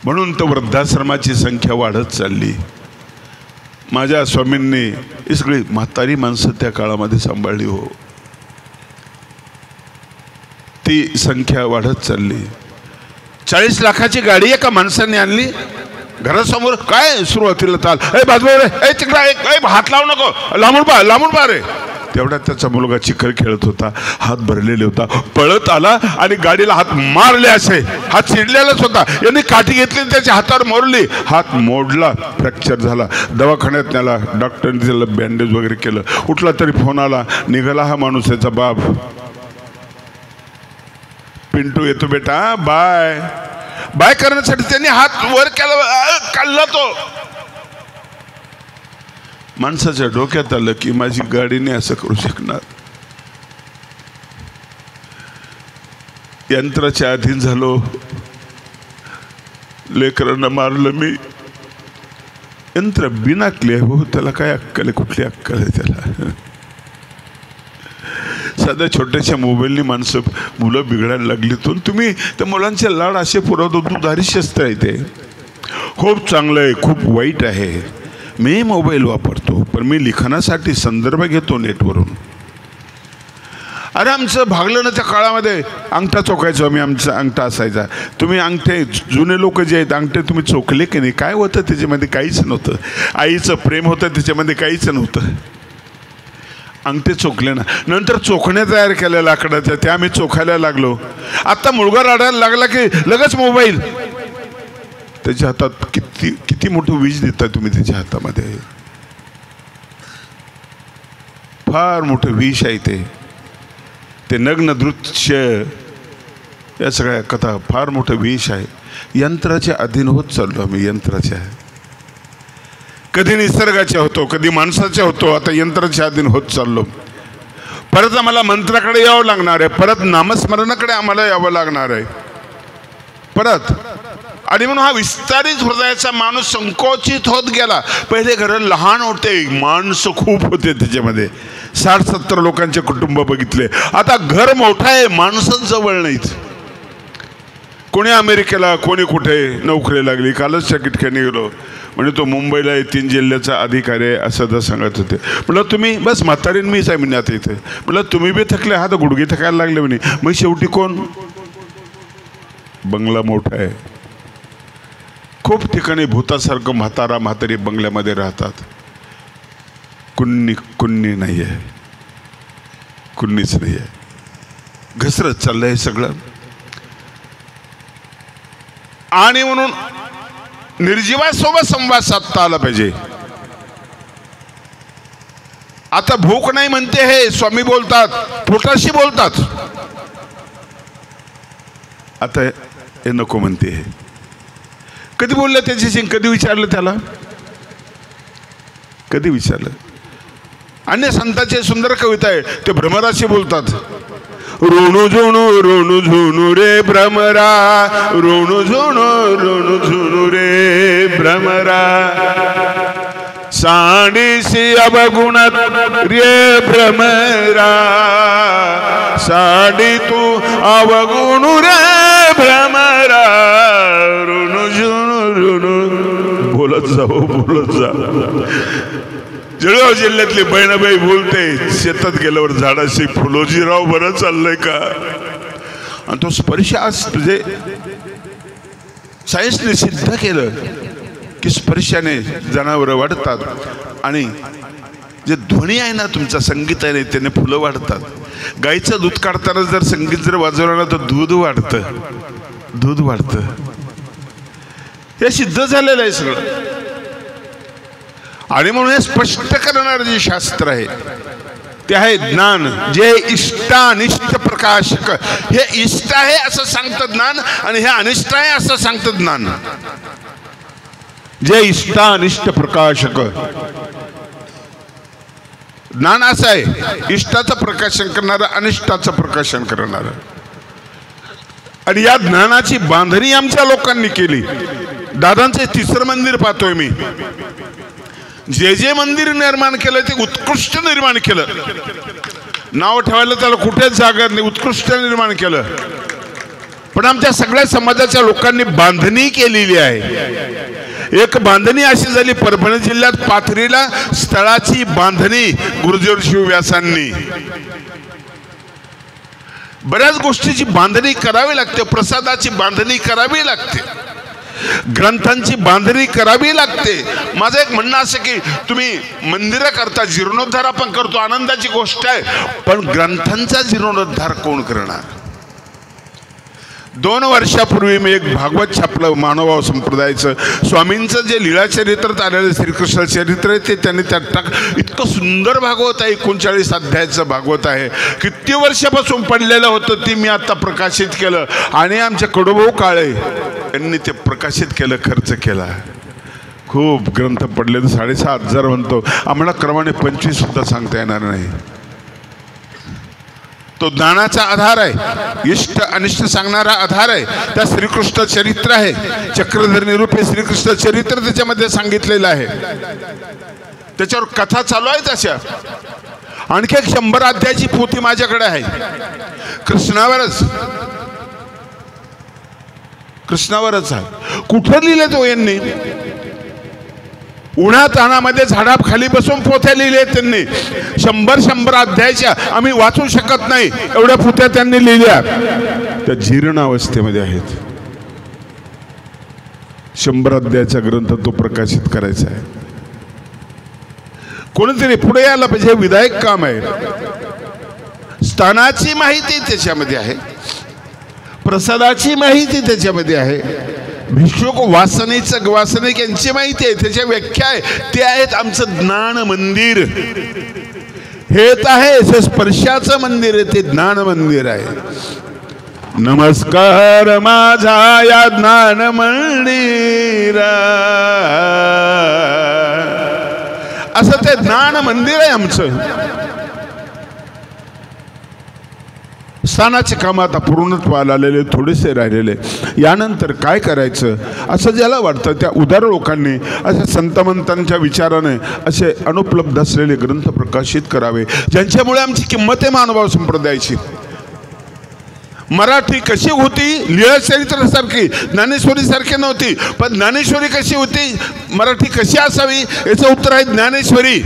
म्हणून तर वृद्धाश्रमाची संख्या वाढत चालली. माझ्या स्वामींनी ही सगळी म्हातारी माणसं त्या काळामध्ये सांभाळली हो. ती संख्या वाढत चालली. 40 लाखाची गाडी एका माणसाने आणली घरासमोर. काय सुरुवातीला ताल, ए बाजूला रे, ए तिकडा, हात लावू नको, लांबून पहा, लांबून पहा रे. तेवढ्यात त्याचा मुलगा चिखल खेळत होता, हात भरलेले होता, पळत आला आणि गाडीला हात मारले. असे हात चिडलेलाच होता. यांनी काठी घेतली, त्याच्या हातावर मोडली, हात मोडला, फ्रॅक्चर झाला. दवाखान्यात नेला, डॉक्टरने त्याला बँडेज वगैरे केलं. उठला तरी फोन आला, निघाला हा माणूस, त्याचा बाप. पिंटू येतो बेटा, बाय बाय करण्यासाठी त्यांनी हात वर केला, काढला. तो माणसाच्या डोक्यात आलं की माझी गाडीने असं करू शकणार. यंत्राच्या अधीन झालो, लेकरांना मारलं मी. यंत्र बिनाकले हो, त्याला काय अक्कल आहे? कुठली अक्कल आहे त्याला? साध्या छोट्याशा मोबाईलनी मुलं बिघडायला लागली. तुम्ही त्या मुलांचे लाड असे पुरवतो. दुधारी शस्त्र आहे ते. खूप चांगलं आहे, खूप वाईट आहे. मी मोबाईल वापरतो, पण मी लिखाणासाठी संदर्भ घेतो नेटवरून. अरे आमचं भागलं ना त्या काळामध्ये, अंगठा चोखायचो आम्ही. आमचा अंगठा असायचा. तुम्ही अंगठे, जुने लोक जे आहेत अंगठे तुम्ही चोखले की नाही? काय होतं त्याच्यामध्ये? काहीच नव्हतं. आईचं प्रेम होतं त्याच्यामध्ये, काहीच नव्हतं. अंगठे चोखले ना. नंतर चोखण्या तयार केल्या लाकडाच्या, त्या आम्ही चोखायला लागलो. आता मुलगा रडायला लागला की लगेच मोबाईल त्याच्या हातात. किती किती मोठं विष देता तुम्ही त्याच्या हातामध्ये. फार मोठं विष आहे ते नग्न दृश्य, या सगळ्या कथा फार मोठं विष आहे. यंत्राच्या अधीन होत चाललो आम्ही. यंत्राच्या कधी निसर्गाच्या होतो, कधी माणसाच्या होतो, आता यंत्राच्या अधीन होत चाललो. परत आम्हाला मंत्राकडे यावं लागणार आहे, परत नामस्मरणाकडे आम्हाला यावं लागणार आहे परत. आणि म्हणून हा विस्तारित हृदयाचा माणूस संकोचित होत गेला. पहिले घर लहान होते, माणसं खूप होते, त्याच्यामध्ये 60-70 लोकांचे कुटुंब बघितले. आता घर मोठं आहे, माणसंच जवळ नाहीत. कोणी अमेरिकेला, कोणी कुठे नोकरी लागली. कालच त्या ठिकाणी गेलो, म्हणजे तो मुंबईला 3 जिल्ह्याचा अधिकारी आहे असं तर सांगत होते. म्हटलं तुम्ही बस म्हातारीन मीच आहे म्हणे आता इथे. म्हटलं तुम्ही बी थकले, हा तर गुडघे थकायला लागले म्हणे. मग शेवटी कोण? बंगला मोठा आहे, खूप ठिकाणी भूतासारखं म्हातारा म्हातारी बंगल्यामध्ये राहतात. कुण्णी नाही आहे, कुण्णीच नाही आहे, घसरत चाललंय सगळं. आणि म्हणून निर्जीवासोबत संवाद साधता आला पाहिजे. आता भूक नाही म्हणते हे स्वामी बोलतात, पोटाशी बोलतात. आता हे नको म्हणते हे. कधी बोललं त्याच्याशी? कधी विचारलं त्याला? कधी विचारलं? अन्य संतांची सुंदर कविता आहे, ते भ्रमराशी बोलतात. रोणू झुणू रे भ्रमरा, रोणू झुणू रे भ्रमरा, सांडीसी अवगुणात रे भ्रमरा, सांडी तू अवगुणू रे भ्रमरा, रोणू झुणू. बोलत जा. जळगाव जिल्ह्यातली बहिणाबाई बोलते, शेतात गेल्यावर झाडाशी फुलोजीराव बरं चाललंय का? आणि तो स्पर्श आज तुझे सायन्सने सिद्ध केलं की स्पर्शाने जनावरं वाढतात. आणि जे ध्वनी आहे ना तुमचा, संगीत आहे ना, त्याने फुलं वाढतात. गाईचं दूध काढताना जर संगीत जर वाजवलं ना तर दूध वाढतं. हे सिद्ध झालेलं आहे सगळं. आणि म्हणून हे स्पष्ट करणारं जे शास्त्र आहे ते आहे ज्ञान, जे इष्टानिष्ट प्रकाशक. हे इष्ट आहे असं सांगतं ज्ञान, आणि हे अनिष्ट आहे असं सांगतं ज्ञान. जे इष्टानिष्ट प्रकाशक ज्ञान असं आहे, इष्टाचं प्रकाशन करणारं, अनिष्टाचं प्रकाशन करणारं. आणि या ज्ञानाची बांधणी आमच्या लोकांनी केली. दादांचे 3रं मंदिर पाहतोय मी. जे मंदिर निर्माण केलं ते उत्कृष्ट निर्माण केलं. नाव ठेवायला त्याला कुठेच जागा नाही, उत्कृष्ट निर्माण केलं. पण आमच्या सगळ्या समाजाच्या लोकांनी बांधणी केलेली आहे. एक बांधणी अशी झाली, परभणी जिल्ह्यात पाथरीला स्थळाची बांधणी गुरुदेव शिवव्यासांनी. बऱ्याच गोष्टीची बांधणी करावी लागते, प्रसादाची बांधणी करावी लागते, ग्रंथांची बांधणी करावी लागते. माझं एक म्हणणं असं की तुम्ही मंदिरं करता, जीर्णोद्धार आपण करतो, आनंदाची गोष्ट आहे, पण ग्रंथांचा जीर्णोद्धार कोण करणार? 2 वर्षापूर्वी मी एक भागवत छापलं, मानवभाव संप्रदायाचं. स्वामींचं जे लीळाचरित्रात आलेलं श्रीकृष्ण चरित्र आहे ते त्यांनी त्यात इतकं सुंदर भागवत आहे. 39 अध्यायाचं भागवत आहे. किती वर्षापासून पडलेलं होतं ते मी आता प्रकाशित केलं. आणि आमचे कडूभाऊ काळे यांनी ते प्रकाशित केलं, खर्च केला. खूप ग्रंथ पडले, 7,500 म्हणतो. आम्हाला क्रमाने 25 सुद्धा सांगता येणार नाही. तो ज्ञानाचा आधार आहे, इष्ट अनिष्ट सांगणारा आधार आहे. त्या श्रीकृष्ण चरित्र आहे, चक्रधर रूपे श्रीकृष्ण चरित्र त्याच्यामध्ये सांगितलेलं आहे. त्याच्यावर कथा चालू आहे. तशा आणखी 100 अध्यायाची पोथी माझ्याकडे आहे, कृष्णावरच आहे. कुठं लिहिले तो यांनी? उन्हातानामध्ये झाडाखाली बसून पोथ्या लिहिल्या त्यांनी. 100 अध्यायाच्या आम्ही वाचू शकत नाही एवढ्या पोथ्या त्यांनी लिहिल्या. त्या जीर्ण अवस्थेमध्ये आहेत. 100 अध्यायाचा ग्रंथ तो प्रकाशित करायचा आहे. कोणीतरी पुढे यायला पाहिजे. विधायक काम आहे. स्थानाची माहिती त्याच्यामध्ये आहे, प्रसादाची माहिती त्याच्यामध्ये आहे, भिक्षुक वासनिक यांची माहिती आहे, त्याच्या व्याख्या आहे. ते आहेत आमचं ज्ञान मंदिर. हेच आहे स्पर्शाचं मंदिर आहे, ते ज्ञान मंदिर आहे. नमस्कार माझा या ज्ञान मंदिरा. असं ते ज्ञान मंदिर आहे आमचं. स्थानाचे काम आता पूर्णत्वाला आलेले, थोडेसे राहिलेले. यानंतर काय करायचं असं ज्याला वाटतं त्या उदार लोकांनी अशा संतमंतांच्या विचाराने असे अनुपलब्ध असलेले ग्रंथ प्रकाशित करावे, ज्यांच्यामुळे आमची किंमत आहे महानुभाव संप्रदायाची. मराठी कशी होती? लीळाचरित्रासारखी, ज्ञानेश्वरीसारखी नव्हती. पण ज्ञानेश्वरी कशी होती? मराठी कशी असावी याचं उत्तर आहे ज्ञानेश्वरी.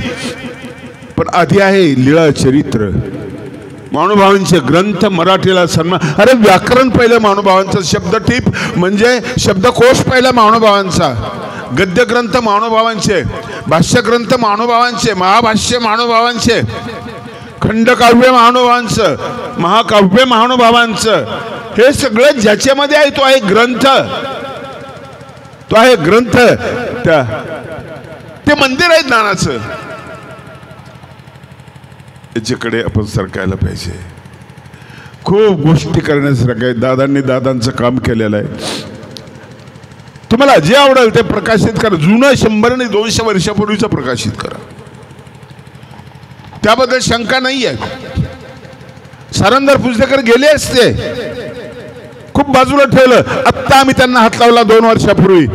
पण आधी आहे लीळाचरित्र. महानुभावांचे ग्रंथ मराठीला सन्मान. अरे व्याकरण पहिलं महानुभावांचं, शब्दटीप म्हणजे शब्दकोश पहिला महानुभावांचा, गद्यग्रंथ महानुभावांचे, भाष्यग्रंथ महानुभावांचे, महाभाष्य महानुभावांचे, खंडकाव्य महानुभावांचं, महाकाव्य महानुभावांचं. हे सगळं ज्याच्यामध्ये आहे तो आहे ग्रंथ, तो आहे ग्रंथ. ते मंदिर आहे ज्ञानाचं. याच्याकडे आपण सरकायला पाहिजे. खूप गोष्टी करण्यासारख्या आहेत. दादांनी दादांचं काम केलेलं आहे. तुम्हाला जे आवडेल ते प्रकाशित करा. जुनं 100 आणि 200 वर्षापूर्वीचं प्रकाशित करा, त्याबद्दल शंका नाही आहे. सारंदर पुजदेकर गेले असते, खूप बाजूला ठेवलं. आत्ता आम्ही त्यांना हात लावला 2 वर्षापूर्वी,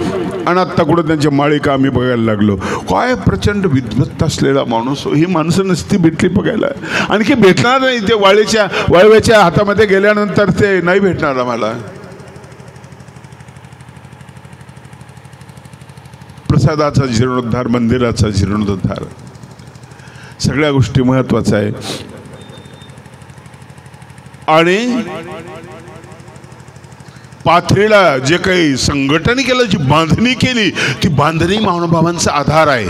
आणि आत्ता कुठं त्यांच्या माळिका आम्ही बघायला लागलो. काय प्रचंड विद्वत्ता असलेला माणूस. ही माणसं नसती भेटली बघायला. आणखी भेटणार नाही ते. वाळव्याच्या हातामध्ये गेल्यानंतर ते नाही भेटणार आम्हाला. प्रसादाचा जीर्णोद्धार, मंदिराचा जीर्णोद्धार, सगळ्या गोष्टी महत्वाच्या आहे. आणि पाथरीला जे काही संघटने केलं, जी बांधणी केली, ती बांधणी महानुभावांचा आधार आहे.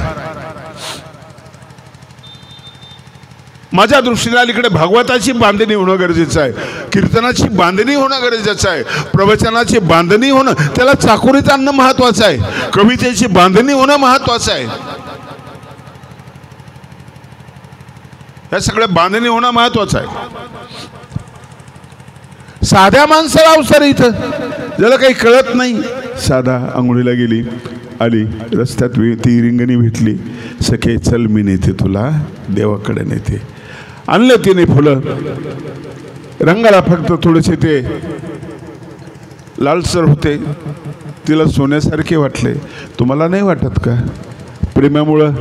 माझ्या दृष्टीने अलीकडे भागवताची बांधणी होणं गरजेचं आहे, कीर्तनाची बांधणी होणं गरजेचं आहे, प्रवचनाची बांधणी होणं, त्याला चाकोरीत आणणं महत्वाचं आहे, कवितेची बांधणी होणं महत्वाचं आहे. या सगळ्या बांधणी होणं महत्वाचं आहे. साध्या माणसाला अवसर इथं, ज्याला काही कळत नाही, साधा आंघोळीला गेली, आली, रस्त्यात ती रिंगणी भेटली, सखे चल मी नेते तुला देवाकडे नेते. आणले तिने फुलं, रंगाला फक्त थोडेसे ते लालसर होते, तिला सोन्यासारखे वाटले. तुम्हाला नाही वाटत का? प्रेमामुळं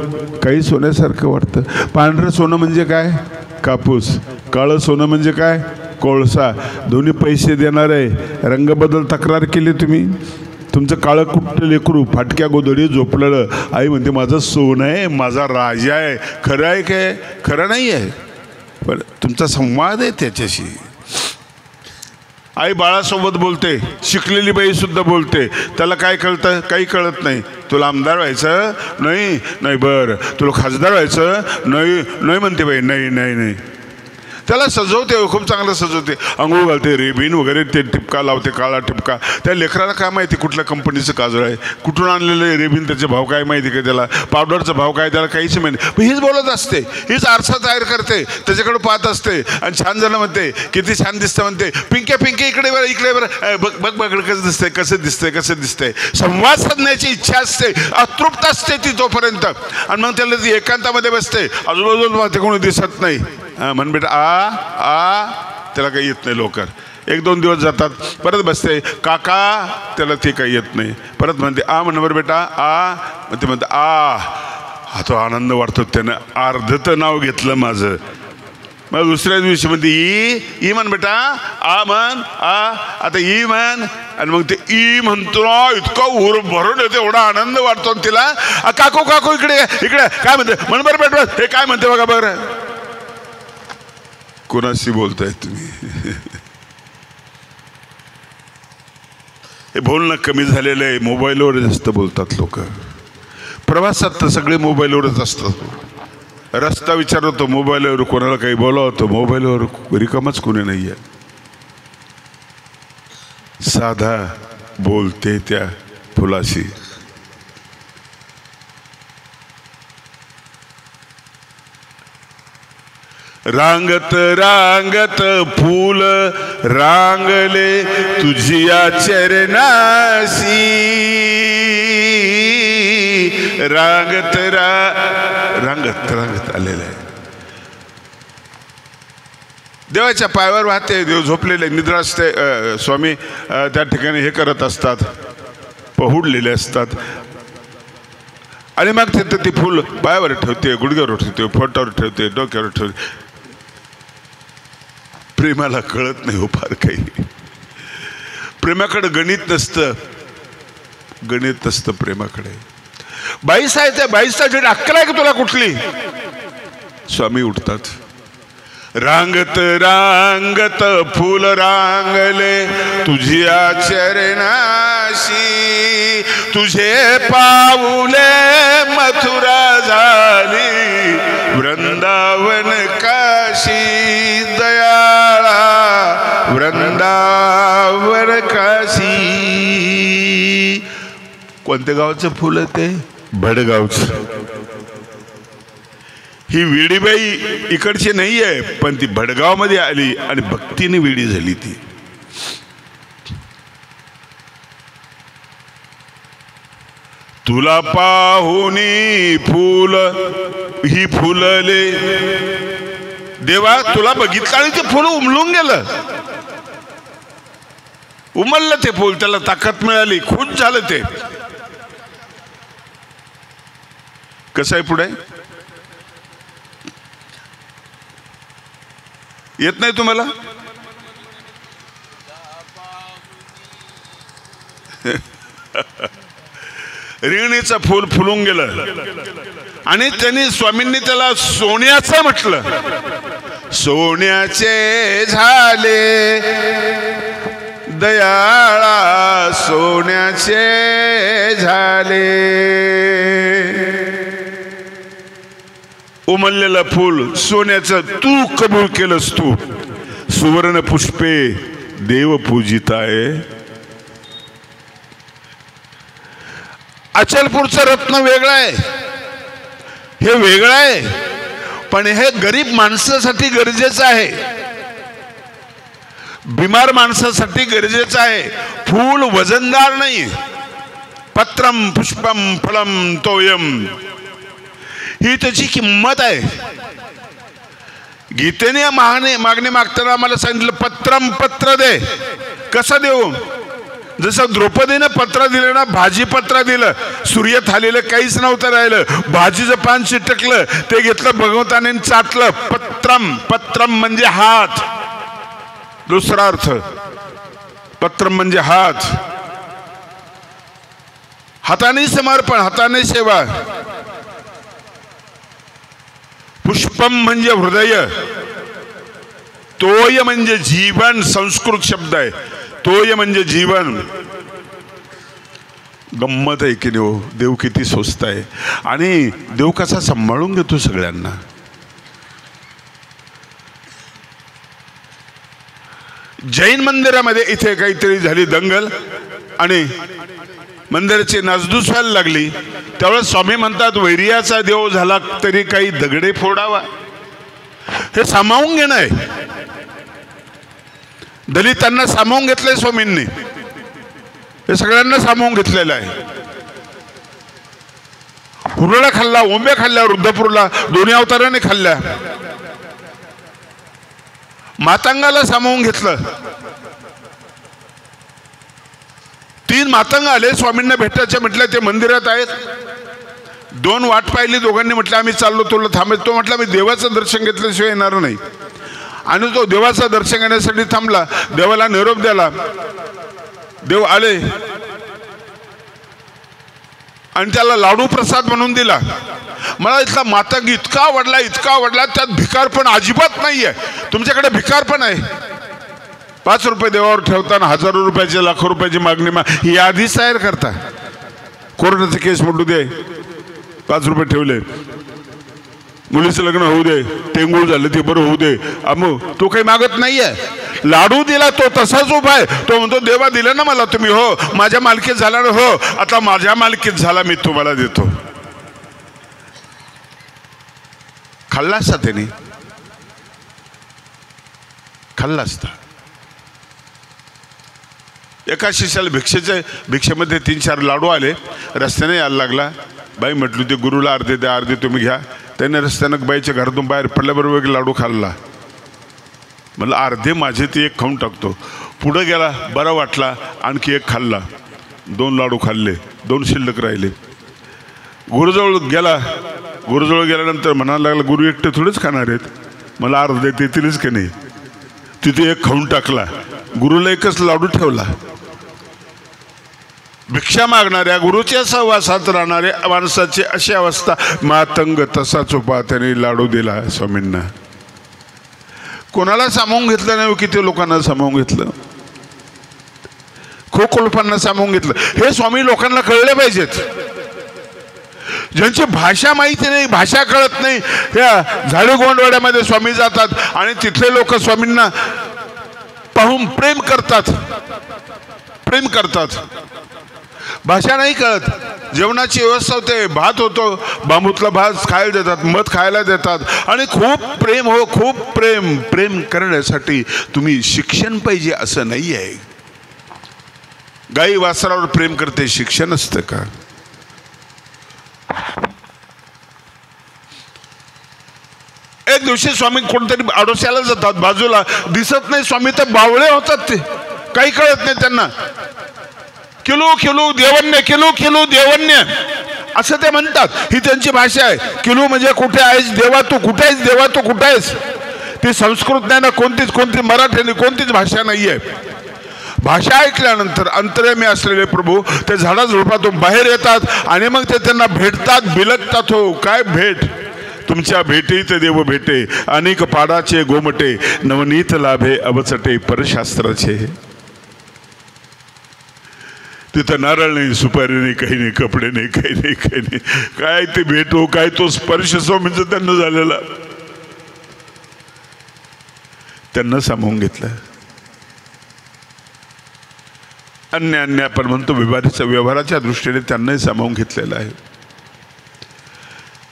काही सोन्यासारखं वाटतं. पांढरं सोनं म्हणजे काय? कापूस. काळं सोनं म्हणजे काय? कोळसा. दोन्ही पैसे देणार आहे. रंग बदल तक्रार केली तुम्ही. तुमचं काळं कुठं लेकरू फाटक्या गोदडी झोपलेलं, आई म्हणते माझं सोनं आहे, माझा राजा आहे. खरं आहे काय? खरं नाही आहे. पण तुमचा संवाद आहे त्याच्याशी. आई बाळासोबत बोलते, शिकलेली बाई सुद्धा बोलते. त्याला काय कळतं? काही कळत नाही. तुला आमदार व्हायचं? नाही नाही. बरं तुला खासदार व्हायचं? नाही नाही म्हणते बाई. नाही नाही नाही. त्याला सजवते, खूप चांगलं सजवते, आंघोळ घालते, रेबीन वगैरे ते टिपका लावते, काळा टिपका. त्या लेकराला काय माहिती कुठल्या कंपनीचं काजळ आहे, कुठून आणलेलं रेबीन, त्याचे भाव काय माहिती का त्याला, पावडरचा भाव काय, त्याला काहीच माहिती. पण हीच बोलत असते, हीच आरसा तयार करते, त्याच्याकडे पाहत असते आणि छान झालं म्हणते, किती छान दिसतं म्हणते. पिंके पिंके इकडे बरं, इकडे बरं, बघ बघ बघ कसं दिसतंय, कसं दिसतंय, कसं दिसतंय. संवाद साधण्याची इच्छा असते, अतृप्त असते ती तोपर्यंत. आणि मग त्याला ती एकांतामध्ये बसते, आजूबाजूला ते कोणी दिसत नाही. म्हण बेटा आ, त्याला काही येत नाही लवकर. 1-2 दिवस जातात, परत बसते, काका, त्याला ते काही येत नाही. परत म्हणते आ म्हणवर बेटा आ, मग ते म्हणते आ. हा तो आनंद वाटतो, त्यानं अर्धतं नाव घेतलं माझं. मग दुसऱ्या दिवशी म्हणते ई म्हण बेटा, आ म्हण आ, आता ई म्हण. आणि मग ते ई म्हणतो ना, इतका उर भरून येतो, एवढा आनंद वाटतो तिला. काकू काकू इकडे इकडे, काय म्हणते म्हण बरं बेटा, हे काय म्हणते बघा बरं. कोणाशी बोलताय तुम्ही? हे बोलणं कमी झालेलं आहे. मोबाईलवर जास्त बोलतात लोक. प्रवासात तर सगळे मोबाईलवरच असतात. रस्ता विचारतो मोबाईलवर, कोणाला काही बोलावतो मोबाईलवर, रिकामच कोणी नाही आहे. साधा बोलते त्या फुलाशी. रांगत रांगत फूल रांगले तुझिया चरणासी. रांगत रांगत रांगत आलेलं आहे. देवाच्या पायावर वाहते. देव झोपलेले निद्रा असते. स्वामी त्या ठिकाणी हे करत असतात, पहुडलेले असतात. आणि मग तिथं ती फुल पायावर ठेवते, गुडघ्यावर ठेवते, पोटावर ठेवते, डोक्यावर ठेवते. प्रेमाला कळत नाही हो फार काही. प्रेमाकडे गणित नसतं, गणित नसतं प्रेमाकडे. बाईस आहे त्या बाईसाठी अक्कल आहे की तुला कुठली? स्वामी उठतात. रांगत रांगत फुल रांगले तुझ्या चरणाशी, तुझे पाऊले मथुरा झाली वृंदावन काशी. दयाळा वृंदावन काशी. कोणत्या गावाचं फुल आहे ते? भडगावचं. ही वेडीबाई इकडची नाही आहे, पण ती भडगाव मध्ये आली आणि भक्तीने वेडी झाली. ती तुला पाहुनी फूल ही फुलले. देवा तुला बघितलं आणि ते फुल उमलून गेलं, उमललं ते फुल. त्याला ताकद मिळाली, खुश झालं ते. कसं आहे पुढे? येत नाही तुम्हाला? रिंगणीचं फूल फुलून गेलं आणि त्यांनी स्वामींनी त्याला सोन्याचं म्हटलं. सोन्याचे झाले दयाळा, सोन्याचे झाले. उमललेलं फूल सोन्याचं तू कबूल केलंस. तू सुवर्ण पुष्पे देव पूजिताय. अचलपूरचं रत्न वेगळं आहे, हे वेगळं आहे, पण हे गरीब माणसासाठी गरजेचं आहे, बिमार माणसासाठी गरजेचं आहे. फूल वजनदार नाही. पत्रम पुष्पम फलम तोयम, ही त्याची किंमत आहे. गीतेने मागणी मागताना आम्हाला सांगितलं पत्रम पत्र दे. कसं देऊ? जसं द्रौपदीनं पत्र दिलं ना, भाजी पत्र दिलं, सूर्य थालीला काहीच नव्हतं राहिलं, भाजीचं पान चिटकलं, ते घेतलं भगवंताने चाटलं. पत्रम, पत्रम म्हणजे हात. दुसरा अर्थ पत्रम म्हणजे हात. हाताने समर्पण, हाताने सेवा. पुष्पम म्हणजे हृदय. तोय म्हणजे जीवन, संस्कृत शब्द आहे. तोय म्हणजे जीवन. गंमत आहे की देव, देव किती स्वस्त आहे आणि देव कसा सांभाळून घेतो सगळ्यांना. जैन मंदिरामध्ये इथे काहीतरी झाली दंगल आणि मंदिराची नासधूस व्हायला लागली. त्यावेळेस स्वामी म्हणतात वैर्याचा देव झाला तरी काही दगडे फोडावा. हे सामावून घेणं आहे. दलितांना सामावून घेतलंय स्वामींनी, हे सगळ्यांना सामावून घेतलेलं आहे. हुरडा खाल्ला, ओंब्या खाल्ल्या, रुद्रपूरला दोन्ही अवताराने खाल्ल्या. मातंगाला सामावून घेतलं. 3 मातंग आले स्वामींना भेटायचे, म्हटलं ते मंदिरात आहेत. 2 वाट पाहिली, दोघांनी म्हटलं आम्ही चाललो, तुला थांबत. तो म्हटलं मी देवाचं दर्शन घेतल्याशिवाय येणार नाही. आणि तो देवाचं दर्शन घेण्यासाठी थांबला. देवाला निरोप द्याला. देव आले आणि त्याला लाडू प्रसाद म्हणून दिला. मला इथला मातंग इतका आवडला, इतका आवडला. त्यात भिकार पण अजिबात नाहीये. तुमच्याकडे भिकार पण आहे. 5 रुपये देवावर ठेवताना हजारो रुपयाची, लाखो रुपयाची मागणी ही आधीच तयार करता. कोर्टाचा केस मोडू दे, 5 रुपये ठेवले, मुलीचं लग्न होऊ दे, टेंगूळ झालं ते बरं होऊ दे, अमू तो काही मागत नाहीये. लाडू दिला तो तसाच उभा आहे. तो म्हणतो देवा दिलं ना मला तुम्ही, हो माझ्या मालकीत झाला ना, हो आता माझ्या मालकीत झाला, मी तुम्हाला देतो. खाल्ला असता त्याने, खाल्ला असता. एका शिष्याला भिक्षेमध्ये 3-4 लाडू आले. रस्त्याने यायला लागला. बाई म्हटली ते गुरुला अर्धे द्या, अर्धे तुम्ही घ्या. त्याने रस्त्यानं बाईच्या घरातून बाहेर पडल्याबरोबर एक लाडू खाल्ला. म्हणलं अर्धे माझे ते एक खाऊन टाकतो. पुढं गेला, बरा वाटला, आणखी एक खाल्ला. 2 लाडू खाल्ले, 2 शिल्लक राहिले. गुरुजवळ गेला. गुरुजवळ गेल्यानंतर म्हणायला लागला, गुरु एकटे थोडेच खाणार आहेत, मला अर्धे देतीलच की नाही. तिथे एक खाऊन टाकला. गुरुला एकच लाडू ठेवला. भिक्षा मागणाऱ्या गुरुच्या सहवासात राहणाऱ्या माणसाची अशी अवस्था. मातंग तसाच उभा, त्याने लाडू दिला स्वामींना. कोणाला सामावून घेतलं नाही, किती लोकांना सामावून घेतलं, खूप लोकांना सामावून घेतलं. हे स्वामी लोकांना कळले पाहिजेत. ज्यांची भाषा माहिती नाही, भाषा कळत नाही, त्या झाडू गोंडवाड्यामध्ये स्वामी जातात आणि तिथले लोक स्वामींना पाहून प्रेम करतात, प्रेम करतात. भाषा नाही कळत. जेवणाची व्यवस्था होते, भात होतो, बांबूतला भात खायला देतात, मध खायला देतात आणि खूप प्रेम हो, खूप प्रेम. प्रेम करण्यासाठी तुम्ही शिक्षण पाहिजे असं नाही आहे. गाई वासरावर प्रेम करते, शिक्षण असतं का? एक दिवशी स्वामी कोणतरी आडोश्याला जातात, बाजूला दिसत नाही स्वामी, तर बावळे होतात, ते काही कळत नाही त्यांना. किलो किलो देवन्य, किलो किलो देवन्य असं ते म्हणतात. ही त्यांची भाषा आहे. किलो म्हणजे कुठे आहेस देवा तू, कुठे आहेस देवा तू, कुठे आहेस. ती संस्कृत नाही ना, कोणती मराठी कोणतीच भाषा नाही आहे. भाषा ऐकल्यानंतर अंतर्यामी असलेले प्रभू ते झाडाझुडपातून बाहेर येतात आणि मग ते त्यांना भेटतात, बिलगतात. हो काय भेट, तुमच्या भेटीत देव भेटे, अनेक पाडाचे गोमटे, नवनीत लाभे अवचटे परशास्त्राचे. तिथं नारळ नाही, सुपारी नाही, काही नाही, कपडे नाही, काही नाही, काही नाही. काय ते भेट हो, काय तो स्पर्श स्वामींचा त्यांना झालेला, त्यांना सामावून घेतलं. अन्य आपण म्हणतो व्यवहाराच्या दृष्टीने त्यांनाही सामावून घेतलेलं आहे.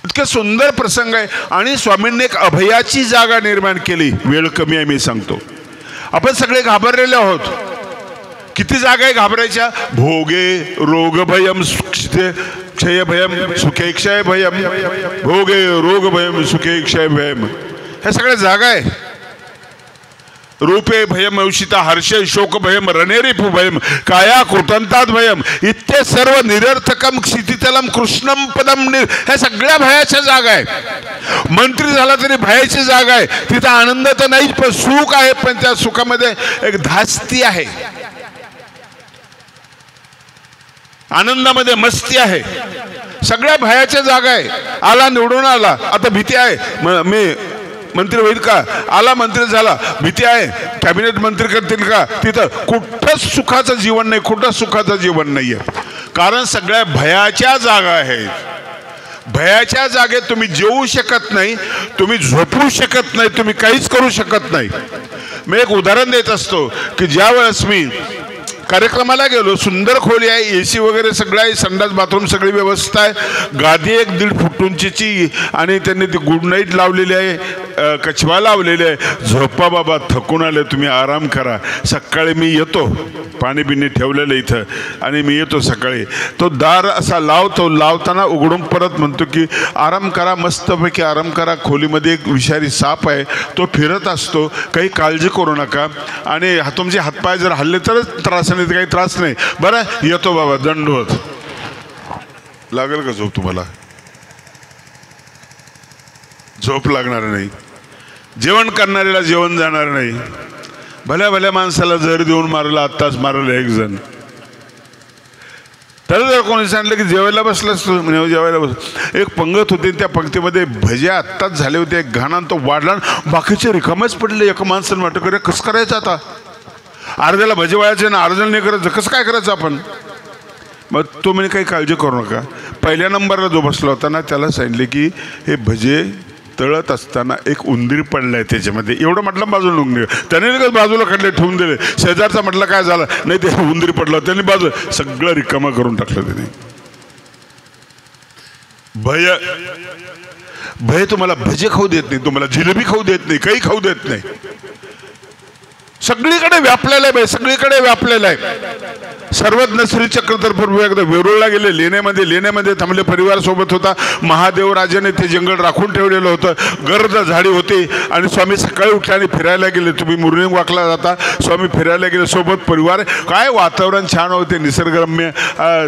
इतके सुंदर प्रसंग आहे. आणि स्वामींनी एक अभयाची जागा निर्माण केली. वेळ कमी आहे मी सांगतो. आपण सगळे घाबरलेले आहोत. किती जागा आहे घाबरायच्या? भोगे रोग भयम क्षय भयम सुखे क्षय भयम, भोगे रोग भयम सुखे क्षय भयम, ह्या सगळ्या जागा आहे. रूपे भयम औषिता हर्षे शोक भयम रणेरिपु भयम काया कृतंतात भयम इत्ते सर्व निरर्थकम क्षितितलम कृष्णम पदम. ह्या सगळ्या भयाच्या जागा आहे. मंत्री झाला तरी भयाची जागा आहे. तिथं आनंद तर नाही, पण सुख आहे, पण त्या सुखामध्ये एक धास्ती आहे, आनंदामध्ये मस्ती आहे. सगळ्या भयाच्या जागा आहे. आला निवडून आला, आता भीती आहे, मी मंत्री होईल का, आला मंत्री झाला, भीती आहे, कॅबिनेट मंत्री करतील का. तिथं कुठंच सुखाचं जीवन नाही, कुठं सुखाचं जीवन नाही आहे. कारण सगळ्या भयाच्या जागा आहेत. भयाच्या जागेत तुम्ही जेवू शकत नाही, तुम्ही झोपू शकत नाही, तुम्ही काहीच करू शकत नाही. मी एक उदाहरण देत असतो की ज्या वेळेस मी कार्यक्रमाला गेलो, सुंदर खोली आहे, AC वगैरे सगळं आहे, संडास बाथरूम सगळी व्यवस्था आहे, गादी 1-1.5 फूट उंचीची आणि त्यांनी ती गुड नाईट लावलेली आहे, कछवा लावलेली आहे. झोपा बाबा, थकून आले, तुम्ही आराम करा. सकाळी मी येतो, पाणी बिणी ठेवलेलं इथं, आणि मी येतो सकाळी. तो दार असा लावतो, लावताना उघडून परत म्हणतो की आराम करा, मस्तपैकी आराम करा. खोलीमध्ये एक विषारी साप आहे, तो फिरत असतो, काही काळजी करू नका, आणि तुमचे हातपाय जर हल्ले तरच त्रास नाही, काही त्रास नाही. बरं येतो बाबा, दंडवत. लागेल का झोप तुम्हाला? झोप लागणार नाही. जेवण करणाऱ्याला जेवण जाणार नाही. भल्या भल्या माणसाला जर देऊन मारला, आत्ताच मारलं एक जण. त्याला जर कोणी सांगितलं की जेवायला बसलास तू, म्हणजे जेवायला बस. एक पंगत होती, त्या पंक्तीमध्ये भज्या आत्ताच झाले होते, एक घाणा तो वाढला, बाकीचे रिकामेच पडले. एका माणसानं वाटत करे कसं करायचं आता, अर्ध्याला भजे वळायचे ना, अर्ध्याला नाही करायचं, कसं काय करायचं आपण. मग तो म्हणे काही काळजी करू नका. पहिल्या नंबरला जो बसला होता ना, त्याला सांगितले की हे भजे तळत असताना एक उंदीर पडलाय त्याच्यामध्ये. एवढं म्हटलं बाजूला निघून गेलं. त्याने लगेच बाजूला काढले, ठेवून दिले. शेजारचा म्हटलं काय झालं, नाही ते उंदीर पडलं, त्यांनी बाजू सगळं रिकामा करून टाकलं त्याने. भय तुम्हाला भजे खाऊ देत नाही, तुम्हाला जिलेबी खाऊ देत नाही, काही खाऊ देत नाही. सगळीकडे व्यापलेलं आहे, सगळीकडे व्यापलेलं आहे. सर्वज्ञ श्रीचक्र प्रभू एकदा वेरूळला गेले, लेण्यामध्ये थांबले, परिवार सोबत होता. महादेवराजाने ते जंगल राखून ठेवलेलं होतं, गर्द झाडी होती आणि स्वामी सकाळी उठले आणि फिरायला गेले. तुम्ही मुरळी वाकला जाता, स्वामी फिरायला गेले, सोबत परिवार. काय वातावरण छान होते, निसर्गरम्य,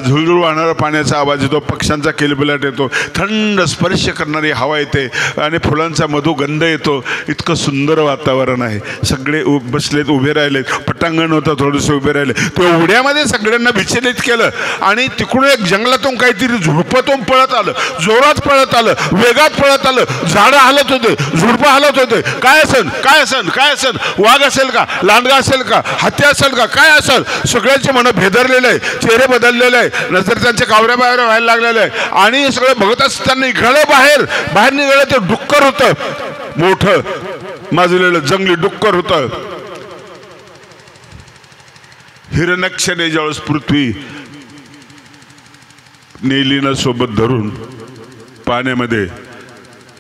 झुळझुळ वाहणारा पाण्याचा आवाज येतो, पक्ष्यांचा किलबिलाट येतो, थंड स्पर्श करणारी हवा येते आणि फुलांचा मधुगंध येतो. इतकं सुंदर वातावरण आहे. सगळे बसलेत, उभे राहिलेत, पटांगण होतं, थोडेसे उभे राहिले. ते उड्यामध्ये सगळ्यांना विचलित केलं आणि तिकडून एक जंगलातून काहीतरी झुडपातून पळत आलं, जोरात पळत आलं, वेगात पळत आलं. झाडं हलत होते, झुडपं हलत होते. काय असेल, काय असेल, काय असेल? वाघ असेल का, लांडगा असेल का, हत्ती असेल का, काय असेल? सगळ्यांचे मन भेदरलेले आहे, चेहरे बदललेले आहे, नजर त्यांच्या कावऱ्या बाहेर व्हायला लागलेले आहे. आणि सगळे बघत असताना निघालं बाहेर निघालं. ते डुक्कर होतं, मोठं माजलेलं जंगली डुक्कर होतं. हिरण्यक्षने ज्यावेळेस पृथ्वी नेलीनं सोबत धरून पाण्यामध्ये,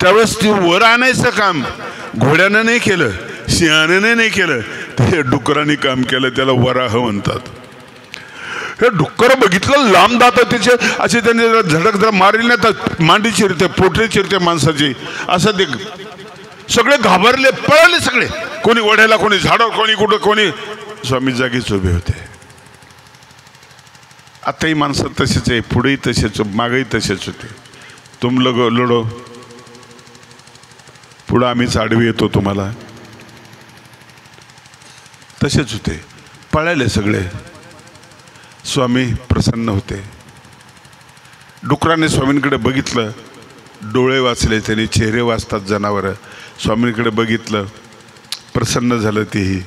त्यावेळेस ती वर आणायचं काम घोड्यानं नाही केलं, सिंहाने नाही केलं, ते डुकरांनी काम केलं. त्याला वराह म्हणतात. हे डुक्कर बघितलं, लांब दात त्याचे असे, त्यांनी झडक जरा मारली नाही तर मांडी चिरते, पोटरी चिरते माणसाची. असं ते सगळे घाबरले, पळाले सगळे, कोणी वड्याला, कोणी झाडावर, कोणी कुठं, कोणी. स्वामी जागीच उभे होते. आताही माणसं तसेच आहे, पुढेही तसेच, मागेही तसेच होते. तुम लढो, पुढं आम्हीच आडवी येतो तुम्हाला. तसेच होते, पळाले सगळे. स्वामी प्रसन्न होते. डुकराने स्वामींकडे बघितलं, डोळे वाचले त्यांनी, चेहरे वाचतात जनावर. स्वामींकडे बघितलं, प्रसन्न झालं, तेही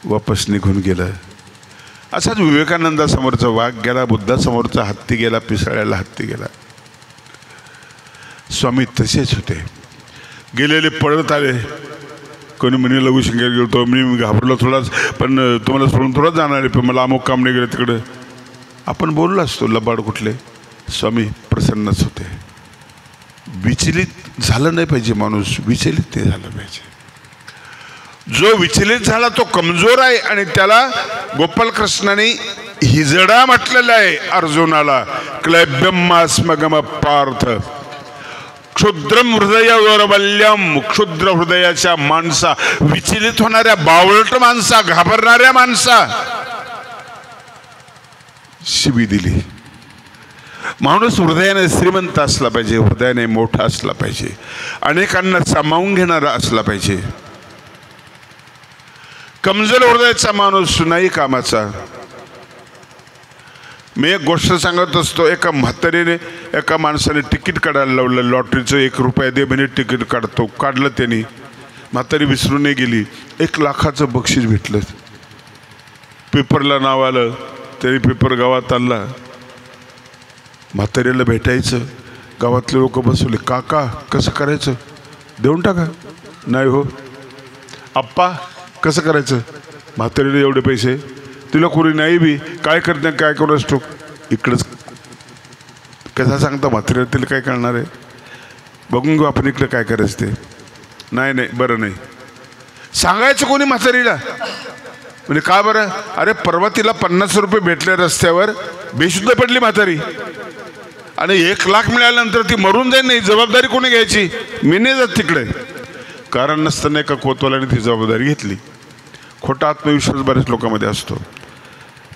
वापस निघून गेलं. असाच विवेकानंदासमोरचा वाघ गेला, बुद्धासमोरचा हत्ती गेला, पिसाळ्याला हत्ती गेला. स्वामी तसेच होते. गेलेले पळत आले. कोणी म्हणे लघुशंकर गेलो, मी घाबरलो थोडाच, पण तुम्हाला सोडून थोडाच जाणार आहे, पण मला अमुक काम नाही गेलं तिकडं. आपण बोललो असतो लबाड कुठले. स्वामी प्रसन्नच होते. विचलित झालं नाही पाहिजे माणूस, विचलित नाही झालं पाहिजे. जो विचलित झाला तो कमजोर आहे. आणि त्याला गोपाल कृष्णाने हिजडा म्हटलेला आहे अर्जुनाला. क्लैब्यमास्मगम पार्थ क्षुद्रम हृदय दौर्बल्यम. क्षुद्र हृदयाच्या माणसा, विचलित होणाऱ्या बावळट माणसा, घाबरणाऱ्या माणसा शिवी दिली. माणूस हृदयाने श्रीमंत असला पाहिजे, हृदयाने मोठा असला पाहिजे, अनेकांना सामावून घेणारा असला पाहिजे. कमजोर हृदयाचा माणूस नाही कामाचा. मी एक गोष्ट सांगत असतो. एका म्हातारीने एका माणसाने तिकीट काढायला लावलं, लॉटरीचं. 1 रुपया दे म्हणे, तिकीट काढतो. काढलं त्यांनी. म्हातारी विसरून नाही गेली. 1 लाखाचं बक्षीस भेटलं. पेपरला नाव आलं. त्यांनी पेपर गावात आणला. म्हातारीला भेटायचं. गावातले लोक बसवले. काका कसं करायचं? देऊन टाका. नाही हो. आप्पा कसं करायचं? म्हातारीला एवढे पैसे, तिला कोणी नाही बी, काय करते, काय करू असतो. इकडंच कसा सांगता म्हातारीला, तिला काय करणार आहे? बघून घेऊ आपण इकडं काय करायचं ते. नाही बरं नाही सांगायचं कोणी म्हातारीला. म्हणजे का बरं? अरे परवा तिला 50 रुपये भेटले रस्त्यावर, बेशुद्ध पडली म्हातारी. आणि 1 लाख मिळाल्यानंतर ती मरून जाईल. नाही, जबाबदारी कोणी घ्यायची? मी नाही जात तिकडे. कारण नसताना एका कोतवालाने ती जबाबदारी घेतली. खोटा आत्मविश्वास बऱ्याच लोकांमध्ये असतो.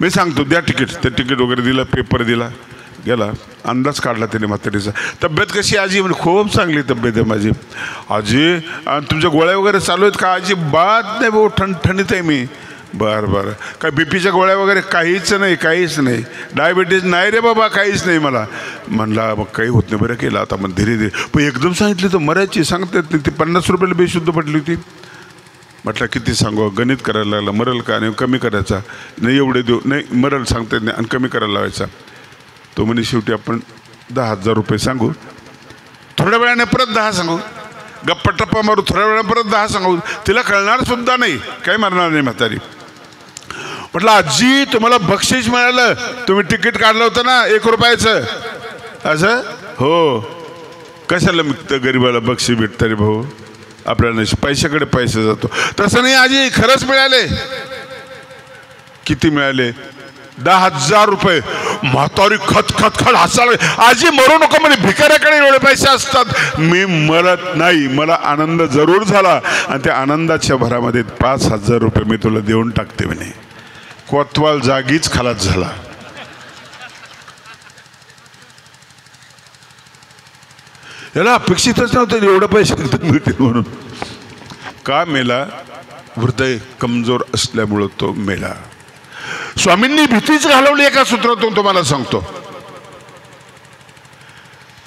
मी सांगतो द्या तिकीट. ते तिकीट वगैरे दिलं, पेपर दिला, गेला. अंदाज काढला त्याने म्हातारीचा. तब्येत कशी आजी? म्हणजे खूप चांगली तब्येत आहे माझी. आजी तुमच्या गोळ्या वगैरे चालू आहेत का? आजी बात नाही भाऊ, ठणठणीत आहे मी. बरं. काय बीपीच्या गोळ्या वगैरे? काहीच नाही. डायबिटीज नाही रे बाबा, काहीच नाही मला. म्हणला मग काही होत नाही, बरं केलं आता. मग धीरे पण एकदम सांगितली तर मरायची सांगतात. ती 50 रुपयाला बेशुद्ध पडली होती. म्हटलं किती सांगू? गणित करायला लागला. मरल का? आणि कमी करायचा नाही, एवढे देऊ नाही, मरल सांगता येत नाही, आणि कमी करायला लावायचा. तो म्हणे शेवटी आपण 10,000 रुपये सांगू, थोड्या वेळाने परत 10 सांगू, गप्पा टप्पा मारू, थोड्या वेळाने परत 10 सांगू. तिला कळणार सुद्धा नाही, काही मरणार नाही म्हातारी. म्हटलं आजी तुम्हाला बक्षीस मिळालं, तुम्ही तिकीट काढलं होतं ना 1 रुपयाचं. असं? हो. कशाला मिळतं गरीबाला बक्षीस भेटतं रे भाऊ? आपल्याला पैशाकडे पैसा जातो. तसं नाही आजी, खरंच मिळाले. किती मिळाले? 10,000 रुपये. म्हातारी खत हसायला, आजी मरू नको म्हणे, भिकाऱ्याकडे एवढे पैसे असतात. मी मरत नाही, मला आनंद जरूर झाला आणि त्या आनंदाच्या भरामध्ये 5,000 रुपये मी तुला देऊन टाकते म्हणे. कोतवाल जागीच खलास झाला. याला अपेक्षितच नव्हतं एवढं पैसे मिळतील म्हणून. का मेला? हृदय कमजोर असल्यामुळं तो मेला. स्वामींनी भीतीच घालवली एका सूत्रातून तुम्हाला सांगतो.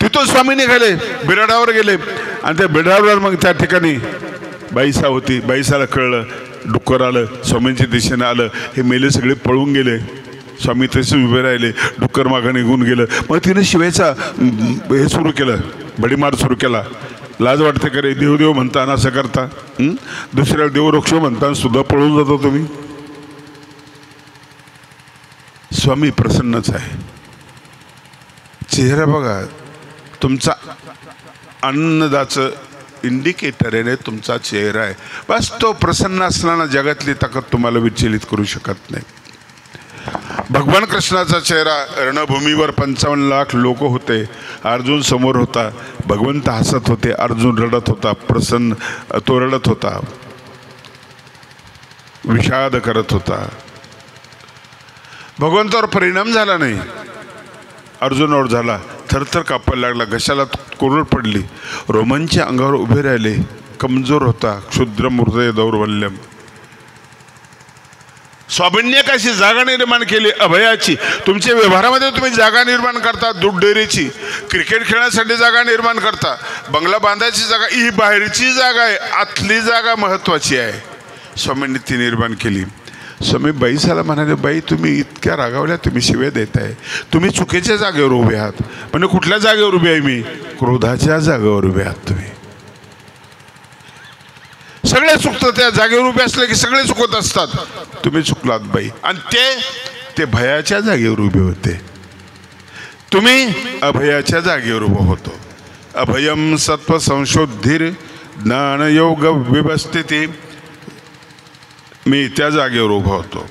तिथून स्वामी निघाले, बिराडावर गेले आणि त्या बिराडावर मग त्या ठिकाणी बाईसा होती. बाईसाला कळलं, डुक्कर आलं, स्वामींच्या दिशेने आलं, हे मेले सगळे पळून गेले. स्वामी तसे उभे राहिले, डुक्कर मागं निघून गेलं. मग तिने शिवायचा हे सुरू केलं, भडीमार सुरू केला. लाज वाटते का रे? देव म्हणता ना असं करता, दुसऱ्याला देववृक्ष म्हणता सुद्धा पळून जातो तुम्ही. स्वामी प्रसन्नच आहे. चेहरा बघा, तुमचा आनंदाचं इंडिकेटर आहे, तुमचा चेहरा आहे. बस तो प्रसन्न असताना जगातली ताकद तुम्हाला विचलित करू शकत नाही. भगवान कृष्णाचा चेहरा, रणभूमीवर 55 लाख लोक होते, अर्जुन समोर होता, भगवंत हसत होते, अर्जुन रडत होता, प्रसन्न तो रडत होता, विषाद करत होता. भगवंतावर परिणाम झाला नाही, अर्जुनावर झाला. थरथर कापायला लागला, घशाला कोरड पडली, रोमांच्या अंगावर उभे राहिले. कमजोर होता, क्षुद्रम हृदय दौर्बल्यम. स्वामींनी कशी जागा निर्माण केली अभयाची. तुमच्या व्यवहारामध्ये तुम्ही जागा निर्माण करता, दूध डेअरीची, क्रिकेट खेळण्यासाठी जागा निर्माण करता, बंगला बांधायची जागा, ही बाहेरची जागा आहे, आतली जागा महत्वाची आहे. स्वामींनी ती निर्माण केली. स्वामी बाईसाला म्हणाले, बाई तुम्ही इतक्या रागावल्या, तुम्ही शिव्या देताय, तुम्ही चुकीच्या जागेवर उभे आहात. म्हणजे कुठल्या जागेवर उभे आहे मी? क्रोधाच्या जागेवर उभे आहात तुम्ही. सगळे चुकतात, त्या जागेवर उभे असले की सगळे चुकत असतात. तुम्ही चुकलात बाई. आणि ते भयाच्या जागेवर उभे होते, तुम्ही अभयाच्या जागेवर उभं होतो. अभयम सत्व संशोधीर ज्ञान योग व्यवस्थिती. मी त्या जागेवर उभा होतो.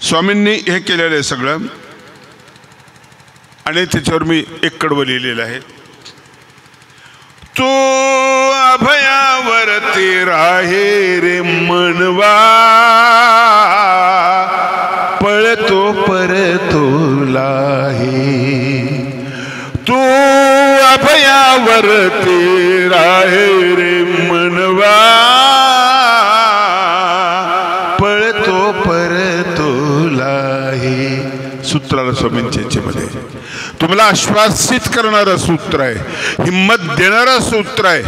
स्वामींनी हे केलेलं आहे सगळं. आणि त्याच्यावर मी एक कडवं लिहिलेलं आहे. तू अभयावरती राहे रे मनवा, पळतो परतोला हे. तू अभयावरती राहे रे मनवा, पळतो परतोला हे. सूत्राला स्वामींच्या याच्यामध्ये तुम्हाला आश्वासित करणारं सूत्र आहे, हिम्मत देणारं सूत्र आहे,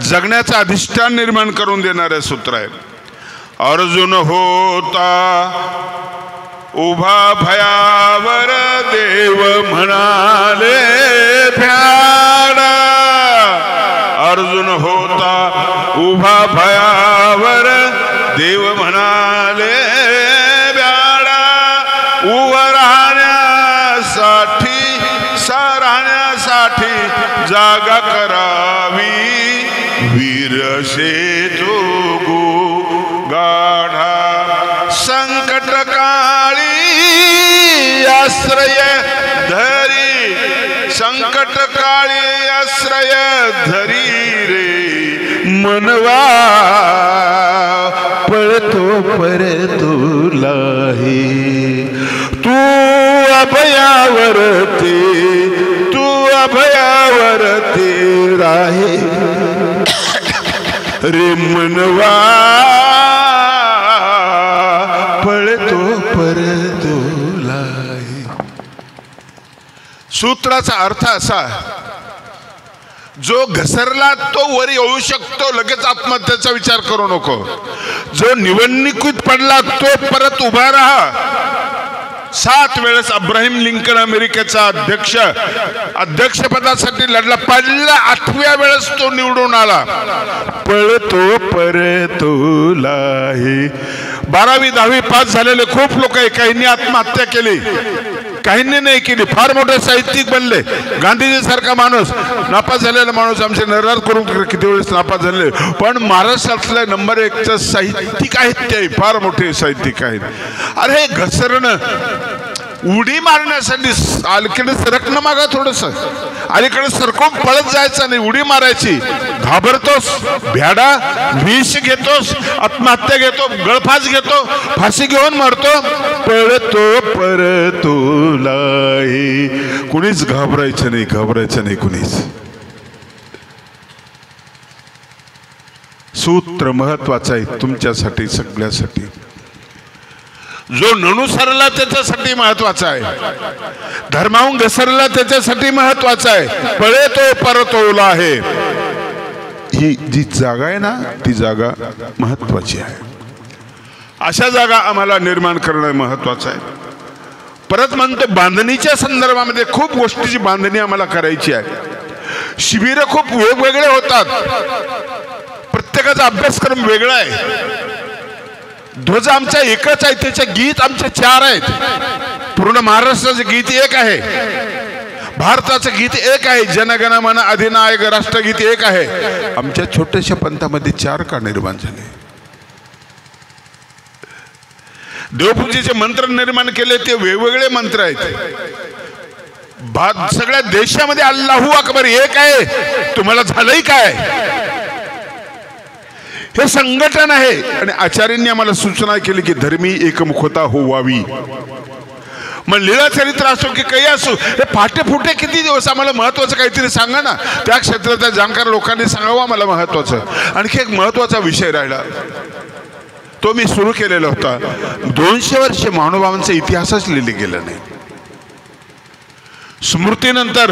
जगण्याचं अधिष्ठान निर्माण करून देणारं सूत्र आहे. अर्जुन होता उभा भयावर, देव म्हणाले भ्याडा. अर्जुन होता उभा भयावर, देव म्हणाले भ्याडा. उभं राहण्यासाठी, राहण्यासाठी जागा करावी, वीरशे तो गो गाढा. संकट काळी आश्रय धरी, संकट काळी आश्रय धरी रे मनवा, पळतो परतोला हे. तू अभयावरती, तू अभयावरती राहे रे मनवा, पळतो परतोला हे. सूत्राचा अर्थ असा, जो घसरला तो वर येऊ शकतो, लगेच आत्महत्येचा विचार करू नको. जो निवडणुकीत पडला तो परत उभा राहा. 7 वेळेस अब्राहिम लिंकन अमेरिकेचा अध्यक्षपदासाठी लढला, पडला 8व्या वेळेस तो निवडून आला. पळतो परतोला हे. 12वी 10वी पास झालेले खूप लोक आहे, काहींनी आत्महत्या केली. काहींनी नाही केली, फार मोठे साहित्यिक बनले. गांधीजीसारखा माणूस, नापास झालेला माणूस आमचे नरार करून किती वेळेस नापास झाले, पण महाराष्ट्रातल्या नंबर 1चं साहित्यिक आहेत, ते फार मोठे साहित्यिक आहेत. अरे घसरणं, उडी मारण्यासाठी अलीकडे सरकणं मागा, थोडस अलीकडे सरकून पळत जायचं नाही, उडी मारायची. घाबरतोस, भ्याडा, विष घेतोस, आत्महत्या घेतो, गळफास घेतो, फाशी घेऊन मरतो, पळतो परतोलाही. कुणीच घाबरायचं नाही, घाबरायचं नाही कुणीच. सूत्र महत्वाचं आहे तुमच्यासाठी, सगळ्यासाठी. जो ननुसरला त्याच्यासाठी महत्वाचा आहे, धर्माहून घसरला त्याच्यासाठी महत्वाचा आहे. पळे तो परतोला आहे, ही जी जागा आहे ना, ती जागा महत्वाची आहे. अशा जागा आम्हाला निर्माण करणं महत्वाचं आहे. परत म्हणतो, बांधणीच्या संदर्भामध्ये खूप गोष्टीची बांधणी आम्हाला करायची आहे. शिबिर खूप वेगवेगळे होतात, प्रत्येकाचा अभ्यासक्रम वेगळा आहे. ध्वज आमचा एकच आहे, त्याचे गीत आमचे 4 आहेत. पूर्ण महाराष्ट्राचे गीत एक आहे, भारताचं गीत एक आहे, जनगण मन अधिनायक राष्ट्रगीत एक आहे. आमच्या छोट्याशा पंथामध्ये 4 का निर्माण झाले? देवपूजेचे मंत्र निर्माण केले, ते वेगवेगळे मंत्र आहेत. सगळ्या देशामध्ये अल्लाहू अकबर एक आहे. तुम्हाला झालंय काय? हे संघटन आहे. आणि आचार्यांनी आम्हाला सूचना केली की धर्मी एकमुखता होवावी. मग लीला चरित्र असो की काही असो, हे फाटे फुटे किती दिवस आम्हाला महत्वाचं काहीतरी सांगा ना, त्या क्षेत्रातल्या जाणकार लोकांनी सांगावं आम्हाला महत्वाचं. आणखी एक महत्वाचा विषय राहिला, तो मी सुरू केलेला होता. 200 वर्ष महानुभावांचा इतिहासच लिहिले गेला नाही. स्मृतीनंतर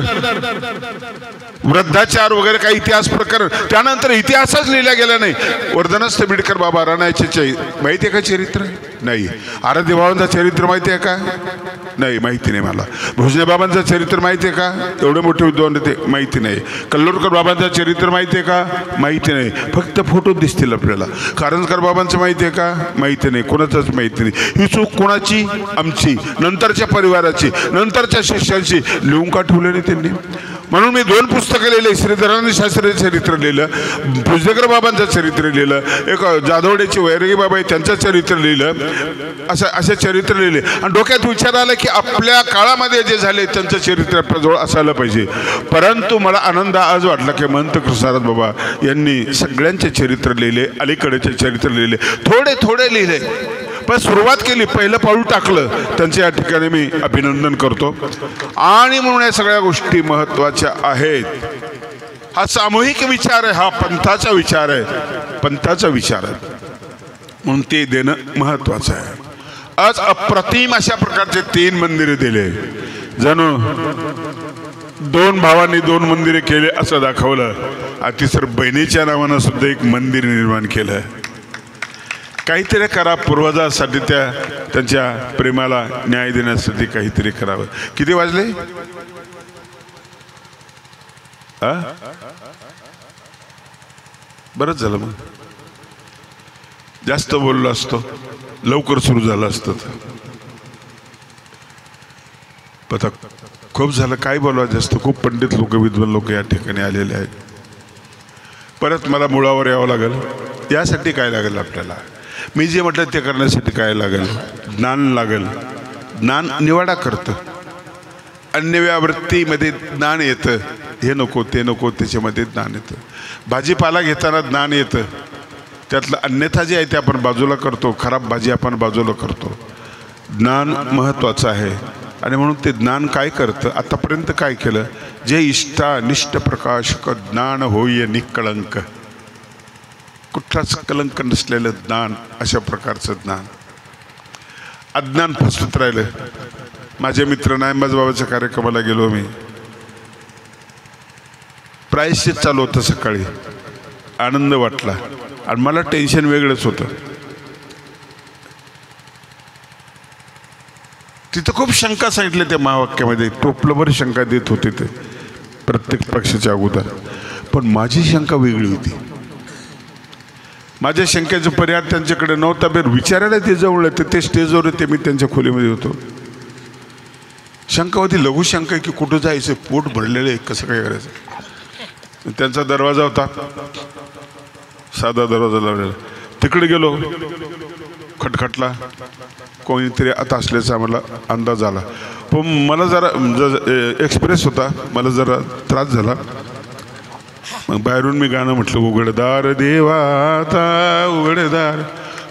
वृद्धाचार वगैरे काही इतिहास प्रकरण, त्यानंतर इतिहासच लिहिला गेला नाही. वर्धनस्थ बिडकर बाबा राणायचे माहिती आहे का चरित्र? नाही. आराध्य बाबांचं चरित्र माहिती आहे का? नाही, माहिती नाही मला. भोजने बाबांचं चरित्र माहिती आहे का? एवढे मोठे विद्वान ते माहिती नाही. कल्लोरकर बाबांचं चरित्र माहिती आहे का? माहिती नाही. फक्त फोटो दिसतील आपल्याला. कारंजकर बाबांचं माहिती आहे का? माहिती नाही. कोणाचंच माहिती नाही. ही चूक कोणाची? आमची, नंतरच्या परिवाराची, नंतरच्या शिष्यांची. लिहून का ठेवलं नाही त्यांनी? म्हणून मी 2 पुस्तकं लिहिले. श्रीधरानंद शास्त्रीचं चरित्र लिहिलं, भुजनेकर बाबांचं चरित्र लिहिलं, एक जाधवडेचे वैरागी बाबा आहे त्यांचं चरित्र लिहिलं. असे चरित्र लिहिले. आणि डोक्यात विचार आला की आपल्या काळामध्ये जे झाले त्यांचं चरित्र आपल्याजवळ असायला पाहिजे. परंतु मला आनंद आज वाटला की महंत कृष्णराज बाबा यांनी सगळ्यांचे चरित्र लिहिले, अलीकडेचे चरित्र लिहिले, थोडे थोडे लिहिले, पण सुरुवात केली, पहिलं पाऊल टाकलं. त्यांचे या ठिकाणी मी अभिनंदन करतो. आणि म्हणून या सगळ्या गोष्टी महत्त्वाच्या आहेत. हा सामूहिक विचार आहे, हा पंथाचा विचार आहे, पंथाचा विचार आहे, म्हणून ते देणं महत्त्वाचं आहे. आज अप्रतिम अशा प्रकारचे 3 मंदिरे दिले. जणू 2 भावांनी 2 मंदिरे केले असं दाखवलं. तिसर बहिणीच्या नावानं सुद्धा एक मंदिर निर्माण केलं. काहीतरी करा पूर्वजासाठी, त्यांच्या प्रेमाला न्याय देण्यासाठी काहीतरी करावं. किती वाजले? बरंच झालं. मग जास्त बोललो असतो, लवकर सुरू झालं असतं. पता खूप झालं, काय बोलवा जास्त. खूप पंडित लोक, विद्वान लोक या ठिकाणी आलेले आहेत. परत मला मुळावर यावं लागेल. यासाठी काय लागेल आपल्याला? मी जे म्हटलं ते करण्यासाठी काय लागेल? ज्ञान लागेल. ज्ञान निवाडा करतं. अन्य व्यावृत्तीमध्ये ज्ञान येतं. हे नको ते नको, त्याच्यामध्ये ज्ञान येतं. भाजीपाला घेताना ज्ञान येतं. त्यातलं अन्यथा जे आहे ते आपण बाजूला करतो, खराब भाजी आपण बाजूला करतो. ज्ञान महत्त्वाचं आहे. आणि म्हणून ते ज्ञान काय करतं? आतापर्यंत काय केलं? जे इष्टा निष्ठ प्रकाशक ज्ञान होय निकळंक. कुठलाच कलंक नसलेलं ज्ञान, अशा प्रकारचं ज्ञान. अज्ञान फसत राहिलं. माझे मित्र नायंबाज बाबाच्या कार्यक्रमाला गेलो मी. प्रायश्चित चालू होतं सकाळी. आनंद वाटला. आणि मला टेन्शन वेगळंच होतं. तिथं खूप शंका सांगितल्या त्या महावाक्यामध्ये. टोपलभर शंका देत होते ते प्रत्येक पक्षाच्या अगोदर. पण माझी शंका वेगळी होती. माझ्या शंकेचा पर्याय त्यांच्याकडे नव्हता. बेर विचारायला ते जवळ येते, ते स्टेजवर येते, मी त्यांच्या खोलीमध्ये होतो. शंका होती, लघुशंका की कुठं जायचं, पोट भरलेलं आहे, कसं काय करायचं. त्यांचा दरवाजा होता, साधा दरवाजा लावलेला. तिकडे गेलो, खटखटला, कोणीतरी आता असल्याचा आम्हाला अंदाज आला. पण मला जरा एक्सप्रेस होता, मला जरा त्रास झाला. मग बाहेरून मी गाणं म्हटलं, उघडदार देवा आता उघडदार.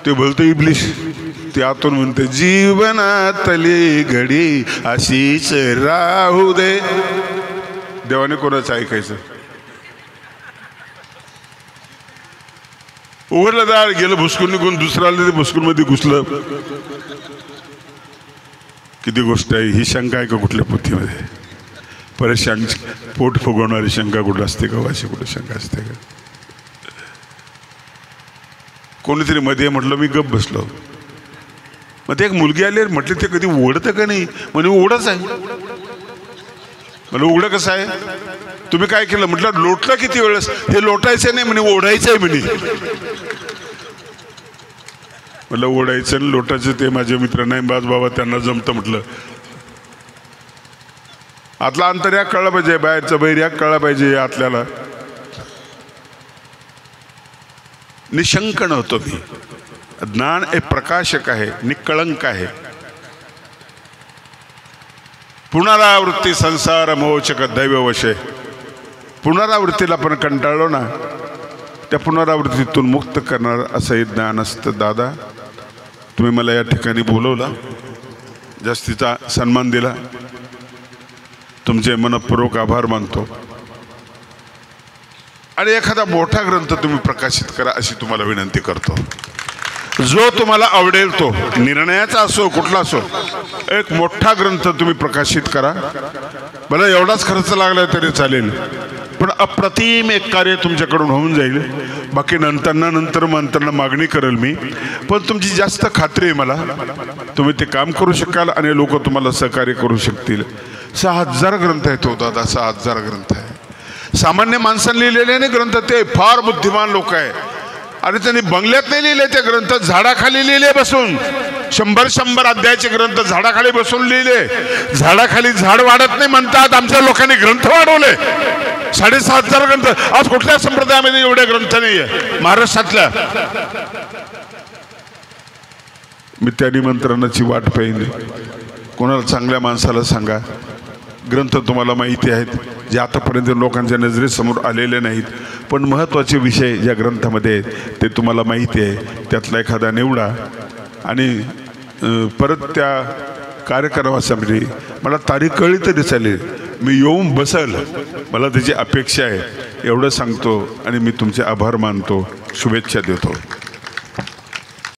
ते बोलतो इब्लिश, ते आतून म्हणते, जीवनातली घडी अशीच राहू दे. देवाने कोणाचं ऐकायचं. उघडलं दार, गेलं भुसकून निघून, दुसरं आलं ते भुसकून मध्ये घुसलं. किती गोष्ट आहे ही. शंका आहे का कुठल्या पोथीमध्ये? परत पोट फुगवणारी शंका कुठं असते का? अशी कुठे शंका असते का? कोणीतरी मध्ये म्हटलं, मी गप बसलो. मग ते एक मुलगी आली, म्हटली ते कधी ओढतं का नाही? म्हणजे ओढच आहे. म्हणजे उघडं कसं आहे? तुम्ही काय केलं? म्हटलं लोटलं किती वेळेस? हे लोटायचं नाही म्हणे, ओढायचं आहे म्हणे. म्हटलं ओढायचं आणि लोटायचं ते माझे मित्र नाही बाज बाबा, त्यांना जमतं. म्हटलं आतला अंतर्याग कळला पाहिजे, बाहेरचा बहिर्याग कळला पाहिजे. आतल्याला निशंक नव्हतो मी. ज्ञान एक प्रकाशक आहे, निकळंक आहे. पुनरावृत्ती संसार मोचक दैववशे. पुनरावृत्तीला आपण कंटाळलो ना, त्या पुनरावृत्तीतून मुक्त करणार असं हे ज्ञान असतं. दादा, तुम्ही मला या ठिकाणी बोलवलं, जास्तीचा सन्मान दिला, तुमचे मनपूर्वक आभार मानतो. आणि एखादा मोठा ग्रंथ तुम्ही प्रकाशित करा अशी तुम्हाला विनंती करतो. जो तुम्हाला आवडेल तो, निर्णयाचा असो कुठला असो, एक मोठा ग्रंथ तुम्ही प्रकाशित करा. मला एवढाच खर्च लागला तरी चालेल, पण अप्रतिम एक कार्य तुमच्याकडून होऊन जाईल. बाकी नंतर मागणी करेल मी, पण तुमची जास्त खात्री आहे मला, तुम्ही ते काम करू शकाल आणि लोक तुम्हाला सहकार्य करू शकतील. 6000 ग्रंथ आहेत तो दादा, 6000 ग्रंथ आहे. सामान्य माणसांनी लिहिलेले नाही ग्रंथ, ते फार बुद्धिमान लोक आहे. आणि त्यांनी बंगल्यात नाही लिहिले ते ग्रंथ, झाडाखाली लिहिले बसून. 100 अध्यायाचे ग्रंथ झाडाखाली बसून लिहिले. झाडाखाली झाड वाढत नाही म्हणतात, आमच्या लोकांनी ग्रंथ वाढवले. 6500 ग्रंथ. आज कुठल्या संप्रदायामध्ये एवढे ग्रंथ नाहीये महाराष्ट्रातल्या. मी त्या निमंत्रणाची वाट पाहिली. कोणाला चांगल्या माणसाला सांगा, ग्रंथ तुम्हाला माहिती आहेत, जे आतापर्यंत लोकांच्या नजरेसमोर आलेले नाहीत, पण महत्त्वाचे विषय ज्या ग्रंथामध्ये आहेत ते तुम्हाला माहिती आहे. त्यातला एखादा निवडा आणि परत त्या कार्यक्रमासाठी मला तारीख कळली तरी चालेल, मी येऊन बसल, मला त्याची अपेक्षा आहे. एवढं सांगतो आणि मी तुमचे आभार मानतो, शुभेच्छा देतो.